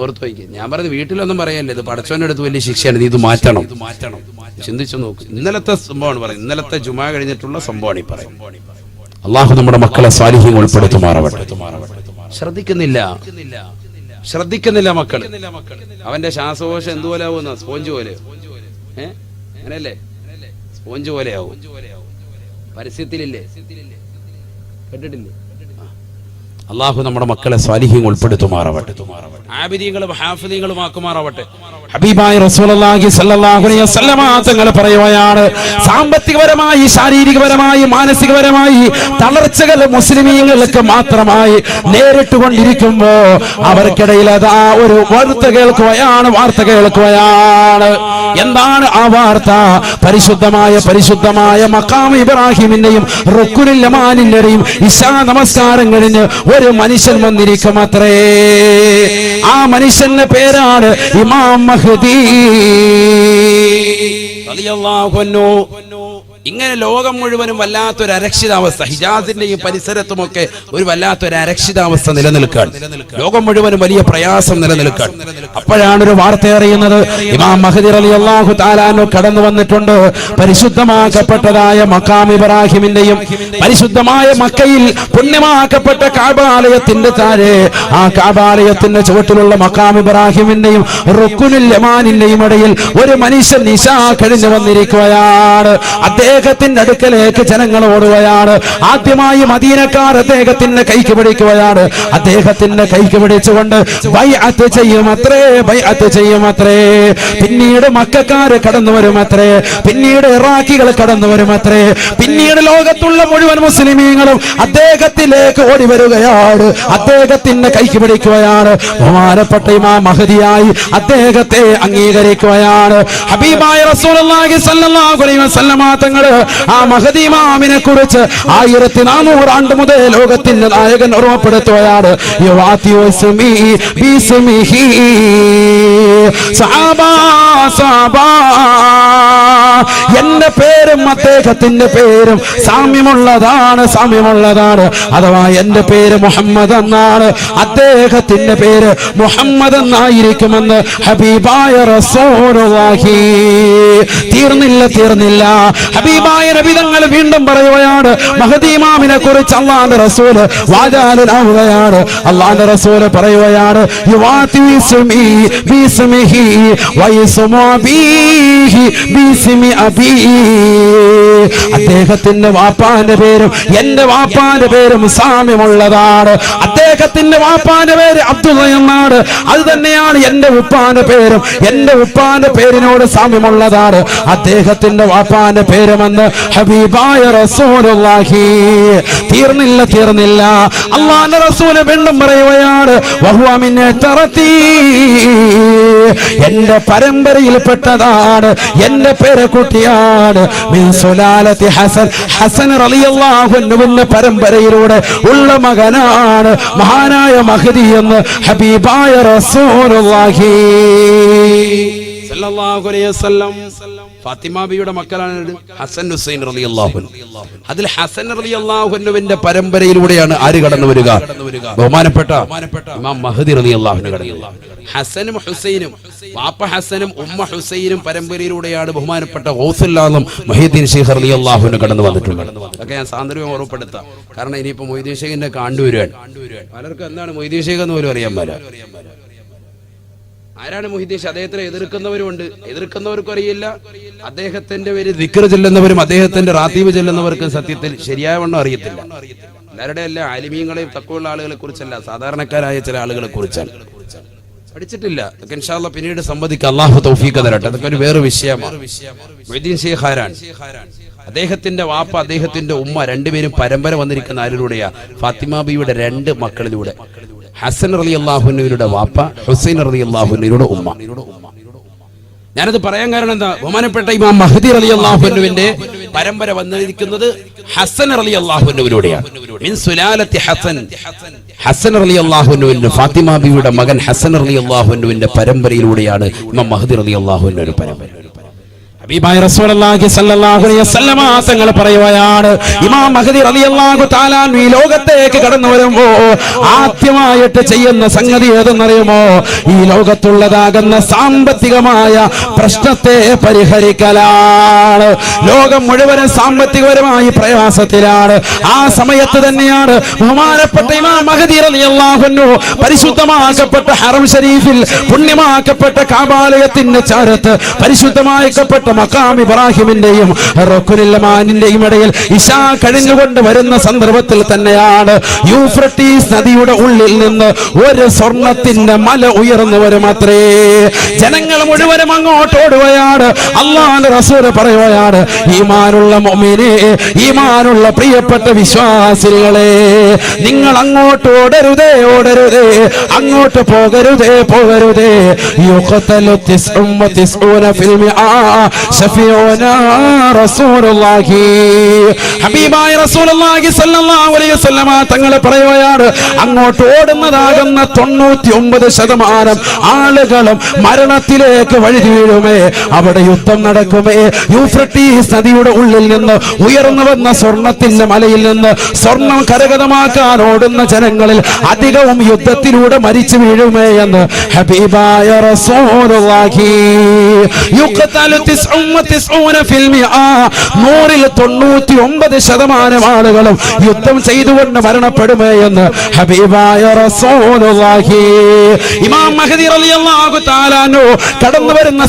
ഓർത്ത് വയ്ക്കുക. ഞാൻ പറഞ്ഞു വീട്ടിലൊന്നും പറയല്ലേ, ഇത് പടച്ചോന്റെ അടുത്ത് വലിയ ശിക്ഷയാണ്, നീ ഇത് മാറ്റണം. ചിന്തിച്ചു നോക്ക്. ഇന്നലത്തെ സംഭവമാണ് പറയുന്നത്, ഇന്നലത്തെ ജുമാ കഴിഞ്ഞിട്ടുള്ള സംഭവമാണ് ഈ പറയും. അള്ളാഹു നമ്മുടെ മക്കളെ സാലിഹ്യം ഉൾപ്പെടുത്തുമാറാവട്ടെ. ശ്രദ്ധിക്കുന്നില്ല മക്കൾ. അവന്റെ ശ്വാസകോശം എന്തുപോലെ ആവുന്ന സ്പോഞ്ച് പോലെ, അങ്ങനെയല്ലേ, സ്പോഞ്ച് പോലെ ആവും. പരസ്യത്തിലില്ലേ, കേട്ടിട്ടില്ലേ? അള്ളാഹു നമ്മുടെ മക്കളെ സ്വാലിഹീങ്ങൾ ഉൾപ്പെടുത്തുമാറാവട്ടെ, ആബിദീങ്ങളും ഹാഫിദീങ്ങളും ആക്കുമാറാവട്ടെ. ഹബീബായ റസൂലുള്ളാഹി സ്വല്ലല്ലാഹു അലൈഹി വസല്ലമ തങ്ങൾ പറയുകയാണ്, സാമ്പത്തികപരമായി, ശാരീരികപരമായി, മാനസികപരമായി തളർച്ചകൾ മുസ്ലിമീങ്ങൾക്ക് മാത്രമായി നേരിട്ടുകൊണ്ടിരിക്കുമ്പോ അവർക്കിടയിൽ അതാ ഒരു വാർത്ത കേൾക്കുകയാണ്. എന്താണ് ആ വാർത്ത? പരിശുദ്ധമായ മഖാം ഇബ്രാഹിമിന്റെയും റുക്നുൽ യമാനിന്റെയും ഇശാ നമസ്കാരം കഴിഞ്ഞ് ഒരു മനുഷ്യൻ വന്നിരിക്കും അത്രേ. ആ മനുഷ്യന്റെ പേരാണ് ഇമാം മഹ്ദി റളിയല്ലാഹു അൻഹു. ഇങ്ങനെ ലോകം മുഴുവനും വല്ലാത്തൊരു അരക്ഷിതാവസ്ഥ, ഹിജാസിന്റെയും പരിസരത്തുമൊക്കെ ഒരു വല്ലാത്തൊരു അരക്ഷിതാവസ്ഥ നിലനിൽക്കാൻ, ലോകം മുഴുവനും വലിയ പ്രയാസം നിലനിൽക്കാൻ. അപ്പോഴാണ് ഒരു വാർത്ത അറിയുന്നത്, ഇമാം മഹ്ദി റളിയല്ലാഹു തആല അൻഹു കടന്നു വന്നിട്ടുണ്ട്. പരിശുദ്ധമാക്കപ്പെട്ടതായ മഖാം ഇബ്രാഹിമിന്റെയും പരിശുദ്ധമായ മക്കയിൽ പുണ്യമാക്കപ്പെട്ട കഅബാലയത്തിന്റെ താഴെ, ആ കഅബാലയത്തിന്റെ ചുവട്ടിലുള്ള മഖാം ഇബ്രാഹിമിന്റെയും റുക്നുൽ യമാനിന്റെയും ഇടയിൽ ഒരു മനുഷ്യൻ നിശാ കഴിഞ്ഞു വന്നിരിക്കുകയാണ്. അദ്ദേഹത്തിന്റെ അടുക്കലേക്ക് ജനങ്ങൾ ഓടുകയാണ്. ആദ്യമായി മദീനക്കാർ അദ്ദേഹത്തിന്റെ കൈക്ക് പിടിക്കുകയാണ്. അദ്ദേഹത്തിന്റെ കൈക്ക് പിടിച്ചുകൊണ്ട് ബൈഅത്ത് ചെയ്യുമത്രേ. പിന്നീട് മക്കക്കാര് കടന്നു വരുമത്രേ. പിന്നീട് ഇറാഖികൾ കടന്നു വരുമത്രേ. പിന്നീട് ലോകത്തുള്ള മുഴുവൻ മുസ്ലിമീങ്ങളും അദ്ദേഹത്തിലേക്ക് ഓടി വരികയാണ്. അദ്ദേഹത്തിന്റെ കൈക്ക് പിടിക്കുകയാണ്. ബഹുമാനപ്പെട്ട ഇമാം മഹ്ദിയായി അദ്ദേഹത്തെ അംഗീകരിക്കുകയാണ്. ഹബീബായ റസൂലുള്ളാഹി സ്വല്ലല്ലാഹു അലൈഹി വസല്ലമ തങ്ങൾ ആ മഹ്ദി ഇമാമിനെ കുറിച്ച് 1400 ആണ്ട് മുതൽ ലോകത്തിന്റെ നായകൻ ഓർമ്മപ്പെടുത്തുകയാണ്. എന്റെ പേരും അദ്ദേഹത്തിന്റെ പേരും സാമ്യമുള്ളതാണ്. അഥവാ എന്റെ പേര് മുഹമ്മദ് എന്നാണ്, അദ്ദേഹത്തിന്റെ പേര് മുഹമ്മദ് എന്നായിരിക്കുമെന്ന് ഹബീബായ റസൂലുള്ളാഹി. തീർന്നില്ല. ഹബീബായ നബി തങ്ങൾ വീണ്ടും പറയുകയാണ്, മഹ്ദി ഇമാമിനെ കുറിച്ച് അല്ലാഹുവിന്റെ റസൂൽ വാചാലനാവുകയാണ്. അല്ലാഹുവിന്റെ റസൂൽ പറയുകയാണ്, അദ്ദേഹത്തിന്റെ വാപ്പാന്റെ പേരും എന്റെ വാപ്പാന്റെ പേരും സാമ്യമുള്ളതാണ്. അദ്ദേഹത്തിന്റെ വാപ്പാന്റെ പേര് അബ്ദുള്ള എന്നാണ്. അത് തന്നെയാണ് എന്റെ ഉപ്പാന്റെ പേരും. എന്റെ ഉപ്പാന്റെ പേരിനോട് സാമ്യമുള്ളതാണ് അദ്ദേഹത്തിന്റെ വാപ്പാന്റെ പേരുമെന്ന് ഹബീബായ റസൂലുള്ളാഹി. തീർന്നില്ല. അല്ലാഹുവിന്റെ റസൂൽ വീണ്ടും പറയുകയാണ്, വഹുവ മിൻ തറത്തി, എന്റെ പരമ്പരയിൽപ്പെട്ടതാണ്, എന്റെ പേരക്കുട്ടിയാണ്. മിൻ സുലാലത്തി ഹസൻ റളിയല്ലാഹു അൻഹുവിന്റെ പരമ്പരയിലൂടെ ഉള്ള മകനാണ് മഹാനായ മഹ്ദി എന്ന് ഹബീബായ റസൂലുള്ളാഹി സല്ലല്ലാഹു അലൈഹി വസല്ലം. ഫാത്തിമ ബിയുടെ മക്കളാണ് ഹസൻ ഹുസൈൻ റളിയല്ലാഹു അൻഹു. അതിൽ ഹസൻ റളിയല്ലാഹു അൻഹുവിന്റെ പരമ്പരയിലൂടെയാണ് ആര് കടന്നു വരിക? ബഹുമാനപ്പെട്ട ഇമാം മഹ്ദി റളിയല്ലാഹു അൻഹു കടന്നു. ഹസനും ഹുസൈനും, വാപ്പ ഹസനും ഉമ്മ ഹുസൈനും പരമ്പരയിലൂടെയാണ് ബഹുമാനപ്പെട്ട ഗൗസുൽ ആലം മുഹീദ്ദീൻ ശൈഖ് റളിയല്ലാഹു അൻഹു കടന്നു വന്നിട്ടുള്ളത്. അതൊക്കെ ഞാൻ സാന്ദർഭ്യം ഓർമ്മപ്പെടുത്താം. കാരണം ഇനിയിപ്പോ മുഹീദ്ദീൻ ശൈഖിന്റെ കണ്ടുവരുവാൻ പലർക്കും എന്താണ് മുഹീദ്ദീൻ ശൈഖ് എന്ന് പോലും അറിയാൻ പറ്റില്ല. ആരാണ് മുഹീദ്ദീൻ ശൈഖ്? അദ്ദേഹത്തിനെ എതിർക്കുന്നവരുമുണ്ട്, എതിർക്കുന്നവർക്കും അറിയില്ല. അദ്ദേഹത്തിന്റെ പേര് ദിക്ർ ചെല്ലുന്നവരും അദ്ദേഹത്തിന്റെ റാത്തീബ് ചെല്ലുന്നവർക്കും സത്യത്തിൽ ശരിയാവണ്ണം അറിയത്തില്ല. എല്ലാവരുടെ അല്ല, ആലിമീങ്ങളെയും തഖ്വയുള്ള ആളുകളെ കുറിച്ചല്ല, സാധാരണക്കാരായ ചില ആളുകളെ കുറിച്ചാണ്. പഠിച്ചിട്ടില്ല. അതൊക്കെ ഇൻഷാ അല്ലാഹ് പിന്നീട് സംവദിക്കാം. അല്ലാഹു തൗഫീഖ് തരട്ടെ. അതൊക്കെ ഒരു വേറെ വിഷയമാണ്. മുഹീദ്ദീൻ ശൈഖ് ആരാണ്? അദ്ദേഹത്തിന്റെ വാപ്പ, അദ്ദേഹത്തിന്റെ ഉമ്മ രണ്ടുപേരും പരമ്പര വന്നിരിക്കുന്ന ആരിലൂടെയാ? ഫാത്തിമ ബിയുടെ 2 മക്കളിലൂടെ. ഹസൻ റളിയല്ലാഹു അൻഹുവിന്റെ വാപ്പ, ഹുസൈൻ റളിയല്ലാഹു അൻഹുവിന്റെ ഉമ്മ. ഞാനത് പറയാൻ കാരണം എന്താ? ബഹുമാനപ്പെട്ട ഇമാം മഹ്ദി റളിയല്ലാഹു അൻഹുവിന്റെ പരമ്പര വന്നിരിക്കുന്നത് ഹസൻ റളിയല്ലാഹു അൻഹുവിലൂടെയാണ്. മിൻ സുലാലത്തി ഹസൻ റളിയല്ലാഹു അൻഹുവിന്റെ ഫാത്തിമ ബിയുടെ മകൻ ഹസൻ റളിയല്ലാഹു അൻഹുവിന്റെ പരമ്പരയിലൂടെയാണ് ഇമാം മഹ്ദി റളിയല്ലാഹു അൻഹുവിന്റെ പരമ്പര. ഹബീബായ റസൂലുള്ളാഹി സ്വല്ലല്ലാഹു അലൈഹി വസല്ലമ തങ്ങൾ പറയുകയാണ്, ഇമാം മഹ്ദി റളിയല്ലാഹു തആല ഈ ലോകത്തേക്ക് കടന്നു വരുമ്പോൾ ആദ്യമായിട്ട് ചെയ്യുന്ന സംഗതി ഏതെന്നറിയുമോ? ഈ ലോകത്തുള്ളതാകുന്ന സാമ്പത്തികമായ പ്രശ്നത്തെ പരിഹരിക്കലാണ്. ലോകം മുഴുവനും സാമ്പത്തികപരമായി പ്രയാസത്തിലാണ്. ആ സമയത്ത് തന്നെയാണ് ബഹുമാനപ്പെട്ട ഇമാം മഹ്ദി റളിയല്ലാഹു അൻഹു പരിശുദ്ധമാക്കപ്പെട്ട ഹറം ഷരീഫിൽ, പുണ്യമാക്കപ്പെട്ട കഅബാലയത്തിന്റെ ചാരത്ത് പരിശുദ്ധമാക്കപ്പെട്ട മഖാം ഇബ്രാഹിമിന്റെയും റുക്നുൽ യമാനിന്റെയും ഇടയിൽ ഇശാ കഴിഞ്ഞുകൊണ്ട് വരുന്ന സന്ദർഭത്തിൽ തന്നെയാണ് യൂഫ്രട്ടീസ് നദിയുടെ ഉള്ളിൽ നിന്ന് ഒരു സ്വർണത്തിന്റെ മല ഉയർന്നു വരുമത്രേ. ജനങ്ങൾ മുഴുവനും അങ്ങോട്ട് ഓടുകയാണ്. അല്ലാഹുവിന്റെ റസൂൽ പറയുകയാണ്, ഈമാനുള്ള മുഅ്മിനേ, ഈമാനുള്ള പ്രിയപ്പെട്ട വിശ്വാസികളെ, നിങ്ങൾ അങ്ങോട്ട് ഓടരുതേ, ഓടരുതേ, അങ്ങോട്ട് പോകരുതേ, പോകരുതേ. യുഖതലു 99 ഫിൽ മിആ ശഫീഉനാ റസൂലുള്ളാഹി. ഹബീബായ റസൂലുള്ളാഹി സ്വല്ലല്ലാഹു അലൈഹി വസല്ലമ തങ്ങൾ പറയുകയാണ്, അങ്ങോട്ട് ഓടുന്നതാകുന്ന 99% ആളുകളും മരണത്തിലേക്ക് വഴി വീഴുമേ. അവിടെ യുദ്ധം നടക്കുമേ. യൂഫ്രട്ടീസ് നദിയുടെ ഉള്ളിൽ നിന്ന് ഉയർന്നു വന്ന സ്വർണത്തിന്റെ മലയിൽ നിന്ന് സ്വർണം കരഗതമാക്കാൻ ഓടുന്ന ജനങ്ങളിൽ അധികവും യുദ്ധത്തിലൂടെ മരിച്ചു വീഴുമേ എന്ന് ഹബീബായ റസൂലുള്ളാഹി. യുഖതലു 99 ഫിൽ മിആ, 99% ആളുകളും യുദ്ധം ചെയ്തുകൊണ്ട് മരണപ്പെടുമേ എന്ന് ഹബീബായ റസൂലുള്ളാഹി. ഇമാം മഹ്ദി റളിയല്ലാഹു തആല അൻഹു കടന്നു വരുന്ന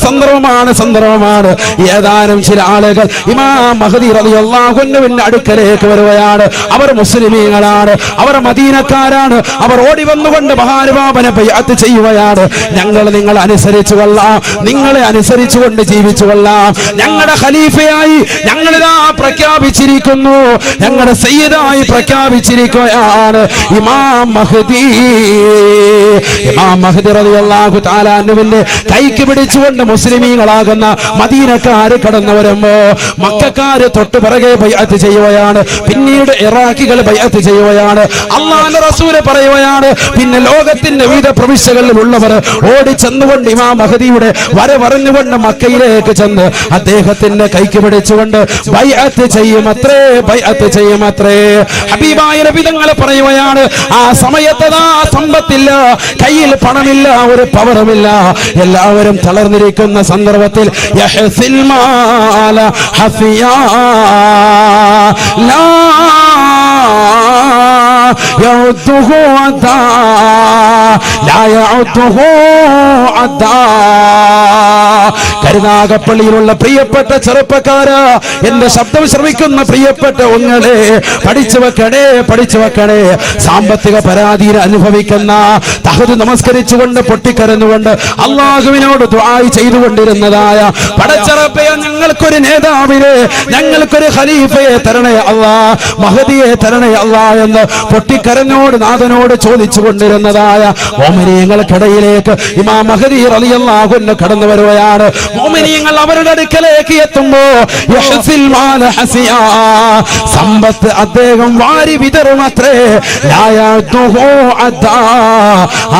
സന്ദർഭമാണ്. ഏതാനും ചില ആളുകൾ ഇമാം മഹ്ദി റളിയല്ലാഹു അൻഹുവിന്റെ അടുക്കലേക്ക് വരുകയാണ്. അവർ മുസ്ലിമീങ്ങളാണ്, അവർ മദീനക്കാരാണ്. അവർ ഓടി വന്നുകൊണ്ട് മഹാനുഭാവനെ ബൈഅത്ത് ചെയ്യുകയാണ്. ഞങ്ങൾ നിങ്ങളെ അനുസരിച്ചു കൊള്ളാം, നിങ്ങളെ അനുസരിച്ചുകൊണ്ട് ജീവിച്ചു കൊള്ളാം. ഞങ്ങളുടെ ഖലീഫയായി ഞങ്ങളിതാ പ്രഖ്യാപിച്ചിരിക്കുന്നു, ഞങ്ങളുടെ സയ്യിദായി പ്രഖ്യാപിച്ചിരിക്കുകയാണ് ഇമാം മഹ്ദി. ഇമാം മഹ്ദി റളിയല്ലാഹു തആല അൻഹുവിന്റെ കൈക്ക് പിടിച്ചുകൊണ്ട് മുസ്ലിമീങ്ങളാകുന്ന മദീനക്കാര് കടന്നു വരുമ്പോ മക്കക്കാര് തൊട്ടു പിറകെ ബൈഅത്ത് ചെയ്യുകയാണ്. പിന്നീട് ഇറാഖികൾ ബൈഅത്ത് ചെയ്യുകയാണ്. അല്ലാഹുവിന്റെ റസൂല് പറയുകയാണ്, പിന്നെ ലോകത്തിന്റെ വിവിധ പ്രവിശ്യകളിലുള്ളവർ ഓടി ചെന്നുകൊണ്ട് ഇമാം മഹ്ദിയുടെ വരവറിഞ്ഞുകൊണ്ട് മക്കയിലേക്ക് ചെന്ന് അദ്ദേഹത്തിന്റെ കൈക്ക് പിടിച്ചുകൊണ്ട് ബൈഅത്ത് ചെയ്യുമത്രേ, ബൈഅത്ത് ചെയ്യുമത്രേ. ഹബീബായ നബി തങ്ങൾ പറയുകയാണ്, ആ സമയത്തതാ സമ്പത്തില്ല, കയ്യിൽ പണമില്ല, ഒരു പവറുമില്ല, എല്ലാവരും തളർന്നിരിക്കുന്ന സന്ദർഭത്തിൽ യഹ്സിൽ മാല ഹഫിയാ ലാ യഉദ്ദുഹു അദാ ലാ യഉദ്ദുഹു അദാ. കരുനാഗപ്പള്ളിയിലുള്ള പ്രിയപ്പെട്ട ചെറുപ്പക്കാരാ, എന്റെ ശബ്ദം ശ്രവിക്കുന്ന പ്രിയപ്പെട്ട ഒങ്ങളെ, പഠിച്ചു വെക്കണേ, പഠിച്ചു വെക്കണേ. സാമ്പത്തിക പരാധീന അനുഭവിക്കുന്ന, തഹജ്ജുദ് നമസ്കരിച്ചുകൊണ്ട് പൊട്ടിക്കരഞ്ഞുകൊണ്ട് അല്ലാഹുവിനോട് ദുആ ചെയ്തുകൊണ്ടിരുന്നതായ പടച്ചറപ്പേ, ഞങ്ങൾക്കൊരു നേതാവിനെ, ഞങ്ങൾക്കൊരു ഖലീഫയെ തരണേ അല്ലാ, മഹദിയെ തരണേ അല്ലാ എന്ന് പൊട്ടിക്കരഞ്ഞോട് നാഥനോട് ചോദിച്ചു കൊണ്ടിരുന്നതായ മോമിനീങ്ങൾക്കിടയിലേക്ക് ഇമാം മഹദി റളിയല്ലാഹു അൻഹു കടന്നു വരുകയാണ്. മോമിനീങ്ങൾ അവരുടെ അടുക്കലേക്ക് എത്തുമ്പോ യഹ്സിൽ മാല ഹസിയാ, സമ്പത്ത് അദ്ദേഹം വാരി വിതറുമത്രേ. ലാ യഅ്ദുഹു അദാ,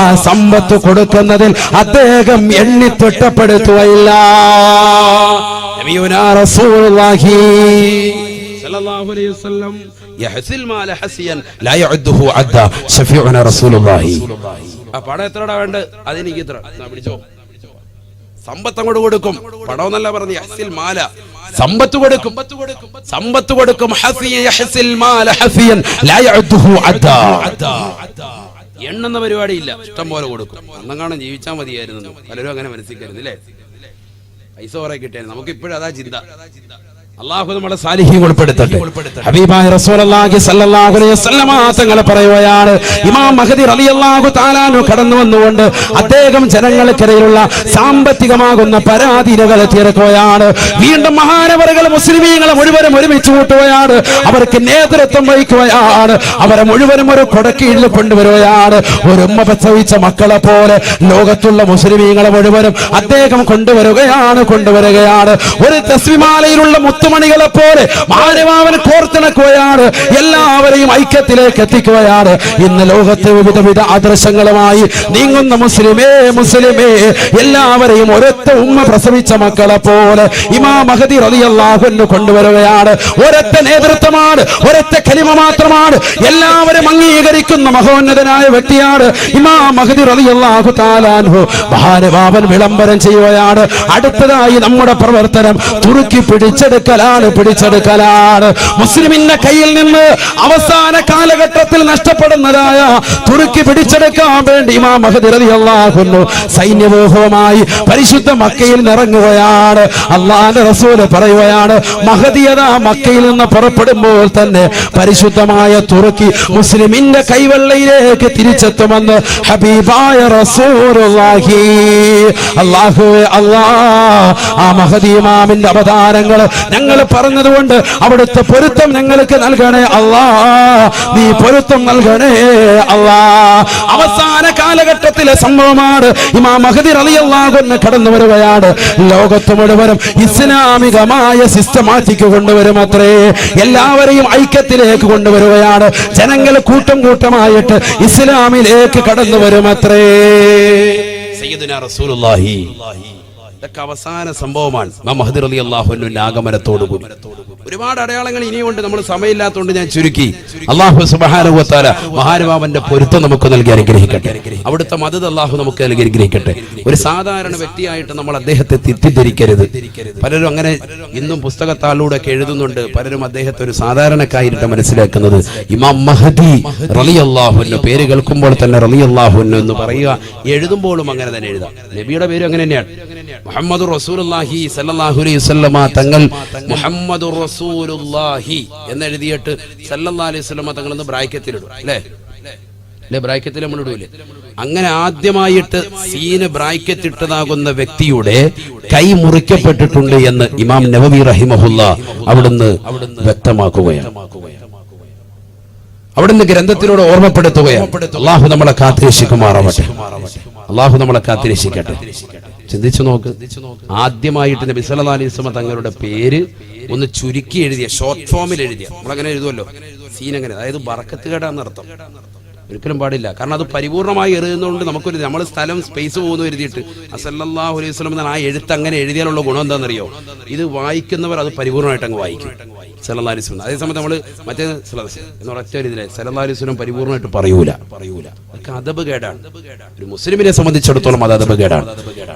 ആ സമ്പത്ത് കൊടുക്കുന്നതിൽ അദ്ദേഹം എണ്ണി തിട്ടപ്പെടുത്തുകയില്ല. നബിയുനാ റസൂലുള്ളാഹി സല്ലല്ലാഹു അലൈഹി വസല്ലം യഹ്സിൽ മാല ഹസിയൻ ലാ യഅദ്ദുഹു അദാ ശഫീഉനാ റസൂലുള്ളാഹി. ആ പണം എത്രടാ വേണ്ടത്, അതെനിക്ക് ഇത്ര പിടിച്ചോ. സമ്പത്ത് അങ്ങോട്ട് കൊടുക്കും, പണമെന്നല്ല പറഞ്ഞു, യഹ്സിൽ മാല, സമ്പത്ത് കൊടുക്കും, സമ്പത്ത് കൊടുക്കും. ഹസിയ യഹ്സിൽ മാല ഹസിയൻ ലാ യഅദ്ദുഹു അദാ. എണ്ണുന്ന പരിപാടിയില്ല, ഇഷ്ടം പോലെ കൊടുക്കും. അന്നങ്ങാണം ജീവിച്ചാൽ മതിയായിരുന്നു. പലരും അങ്ങനെ മനസ്സിലായിരുന്നില്ലേ, പൈസ കുറെ കിട്ടിയായിരുന്നു. നമുക്ക് ഇപ്പോഴും അതാ ചിന്ത. അല്ലാഹു നമ്മളെ സാലിഹീൻ ഉൾപ്പെടുത്തട്ടെ. ഹബീബായ റസൂലുള്ളാഹി സ്വല്ലല്ലാഹു അലൈഹി വസല്ലമ തങ്ങൾ പറയുകയാണ്, ഇമാം മഹ്ദി റളിയല്ലാഹു തആല അൻഹു കടന്നു വന്നുകൊണ്ട് അദ്ദേഹം ജനങ്ങൾക്കിടയിലുള്ള സാമ്പത്തികമാകുന്ന പരാധീനതകൾ തീർക്കുകയാണ്. വീണ്ടും മഹാനവറുകൾ മുസ്ലിമീങ്ങളെ മുഴുവനും ഒരുമിച്ച് കൂട്ടുകയാണ്. അവർക്ക് നേതൃത്വം വഹിക്കുകയാണ്. അവരെ മുഴുവനും ഒരു കൊടക്കീഴിൽ കൊണ്ടുവരികയാണ്. ഒരു ഉമ്മ പ്രസവിച്ച മക്കളെ പോലെ ലോകത്തുള്ള മുസ്ലിമീങ്ങളെ മുഴുവനും അദ്ദേഹം കൊണ്ടുവരികയാണ്. ഒരു തസ്ബീമാലയിലുള്ള മുത്തുമണികളെ പോലെ മാനവാവൻ കോർത്തിണക്കുകയാണ്. എല്ലാവരെയും ഐക്യത്തിലേക്ക് എത്തിക്കുകയാണ്. ഇന്ന് ലോകത്തെ വിവിധ ആദർശങ്ങളുമായി നീങ്ങുന്ന മുസ്ലിമേ, എല്ലാവരെയും ഒരൊറ്റ ഉമ്മ പ്രസവിച്ച മക്കളെ പോലെ ഇമാം മഹ്ദി റളിയല്ലാഹു അൻഹു കൊണ്ടുവരികയാണ്. ഒരൊറ്റ നേതൃത്വമാണ്, ഒരൊറ്റ കലിമ മാത്രമാണ്. എല്ലാവരും അംഗീകരിക്കുന്ന മഹോന്നതനായ വ്യക്തിയാണ് ഇമാം മഹ്ദി റളിയല്ലാഹു തആല അൻഹു. മഹാനുഭാവൻ വിളംബരം ചെയ്യുകയാണ്. അടുത്തതായി നമ്മുടെ പ്രവർത്തനം തുർക്കി പിടിച്ചെടുക്കൽ പിടിച്ചെടുക്കലാണ്. മുസ്ലിമിന്റെ കയ്യിൽ നിന്ന് അവസാന കാലഘട്ടത്തിൽ നഷ്ടപ്പെടുന്നതായ തുർക്കി പിടിച്ചെടുക്കാൻ വേണ്ടി ഇമാം മഹ്ദി റളിയല്ലാഹു അൻഹു സൈന്യവ്യൂഹവുമായി പരിശുദ്ധ മക്കയിൽ ഇറങ്ങുകയാണ്. അല്ലാഹുവിന്റെ റസൂൽ പറയുകയാണ്, മഹ്ദിയതാ മക്കയിൽ നിന്ന് പുറപ്പെടുമ്പോൾ തന്നെ പരിശുദ്ധമായ തുർക്കി മുസ്ലിമിന്റെ കൈവെള്ളയിലേക്ക് തിരിച്ചെത്തുമെന്ന് ഹബീബായ റസൂലുള്ളാഹി. അല്ലാഹുവേ അല്ലാഹ്, ആ മഹ്ദി ഇമാമിന്റെ അവതാരങ്ങൾ ഞങ്ങൾ പറഞ്ഞതുകൊണ്ട് അവിടുത്തെ പൊരുത്തം ഞങ്ങൾക്ക് നൽകണേ അല്ലാഹ്, നീ പൊരുത്തം നൽകണേ അല്ലാഹ്. അവസാന കാലഘട്ടത്തിലെ സംഭവമാണ്. ഇമാം മഹ്ദി റളിയല്ലാഹു അൻഹു കടന്നു വരികയാണ്. ലോകത്ത് മുഴുവനും ഇസ്ലാമികമായ സിസ്റ്റമാറ്റിക് കൊണ്ടുവരും അത്രേ. എല്ലാവരെയും ഐക്യത്തിലേക്ക് കൊണ്ടുവരികയാണ്. ജനങ്ങൾ കൂട്ടം കൂട്ടമായിട്ട് ഇസ്ലാമിലേക്ക് കടന്നു വരും അത്രേ. സയ്യിദുനാ റസൂലുള്ളാഹി. ഇതൊക്കെ അവസാന സംഭവമാണ്. ഇമാം മഹ്ദി റളിയല്ലാഹു അൻഹുവിന്റെ ആഗമനത്തോടുകൂടി ഒരുപാട് അടയാളങ്ങൾ ഇനിയുണ്ട്. നമ്മൾ സമയമില്ലാത്തതുകൊണ്ട് ഞാൻ ചുരുക്കി. അല്ലാഹു സുബ്ഹാനഹു വ തആല മഹാനുഭാവന്റെ പൊരുത്തം നമുക്ക് നൽകി അനുഗ്രഹിക്കട്ടെ. അവിടുത്തെ മദദ് അല്ലാഹു നമുക്ക് നൽകി അനുഗ്രഹിക്കട്ടെ. ഒരു സാധാരണ വ്യക്തിയായിട്ട് നമ്മൾ അദ്ദേഹത്തെ തെറ്റിദ്ധരിക്കരുത്. പലരും അങ്ങനെ ഇന്നും പുസ്തകത്താളിലൂടെ ഒക്കെ എഴുതുന്നുണ്ട്. പലരും അദ്ദേഹത്തെ ഒരു സാധാരണക്കായിട്ട് മനസ്സിലാക്കുന്നത്. ഇമാം മഹ്ദി റളിയല്ലാഹു അൻഹു പേര് കേൾക്കുമ്പോൾ തന്നെ റളിയല്ലാഹു അൻഹു എന്ന് പറയുക, എഴുതുമ്പോഴും അങ്ങനെ തന്നെ എഴുതാം. നബിയുടെ പേര് അങ്ങനെ തന്നെയാണ്. മുഹമ്മദുർ റസൂലുള്ളാഹി സ്വല്ലല്ലാഹു അലൈഹി വസല്ലമ തങ്ങൾ മുഹമ്മദുർ റസൂലുള്ളാഹി എന്ന് എഴുതിയിട്ട് സല്ലല്ലാഹു അലൈഹി വസല്ലമ തങ്ങൾ എന്ന് ബ്രാക്കറ്റിലിടും. അല്ലേ? ബ്രാക്കറ്റിൽ നമ്മൾ ഇടൂലേ? അങ്ങനെ ആദ്യമായിട്ട് സീന് ബ്രാക്കറ്റ് ഇട്ടതാകുന്ന വ്യക്തിയുടെ കൈ മുറിക്കപ്പെട്ടിട്ടുണ്ട് എന്ന് ഇമാം നവവി റഹിമഹുല്ലാ അവിടുന്ന് വ്യക്തമാക്കുകയാണ്. അവിടുന്ന് ഗ്രന്ഥത്തിലൂടെ ഓർമ്മപ്പെടുത്തുകയാണ്. അല്ലാഹു നമ്മളെ കാത്തിരക്ഷിക്കുമാറാവട്ടെ. അല്ലാഹു നമ്മളെ കാത്തിരക്ഷിക്കട്ടെ. ചിന്തിച്ചു നോക്ക്, ആദ്യമായിട്ട് നബി സല്ലല്ലാഹു അലൈഹി വസല്ലം തങ്ങളുടെ പേര് ഒന്ന് ചുരുക്കി എഴുതിയ, ഷോർട്ട് ഫോമിൽ എഴുതിയ, നമ്മളങ്ങനെ എഴുതുമല്ലോ സീൻ, അങ്ങനെ, അതായത് ബറക്കത്ത് കേടാന്നർത്ഥം. ഒരിക്കലും പാടില്ല. കാരണം അത് പരിപൂർണമായി എഴുതുന്നതുകൊണ്ട് നമുക്കൊരു, നമ്മൾ സ്ഥലം സ്പേസ് പോകുന്നു എഴുതിയിട്ട് സല്ലല്ലാഹു അലൈഹി വസല്ലം എന്ന ആ എഴുത്ത് അങ്ങനെ എഴുതിയാലുള്ള ഗുണം എന്താണെന്നറിയോ? ഇത് വായിക്കുന്നവർ അത് പരിപൂർണമായിട്ട് അങ്ങ് വായിക്കും. സല്ലല്ലാഹു അലൈഹി വസല്ലം. അതേസമയത്ത് നമ്മൾ മറ്റേ എന്ന് ഒറ്റ രീതിയിലെ സല്ലല്ലാഹു അലൈഹി വസല്ലം പരിപൂർണമായിട്ട് പറയൂല. അതൊക്കെ അദബ് കേടാണ്. ഒരു മുസ്ലിമിനെ സംബന്ധിച്ചിടത്തോളം അത് അദബ് കേടാണ്.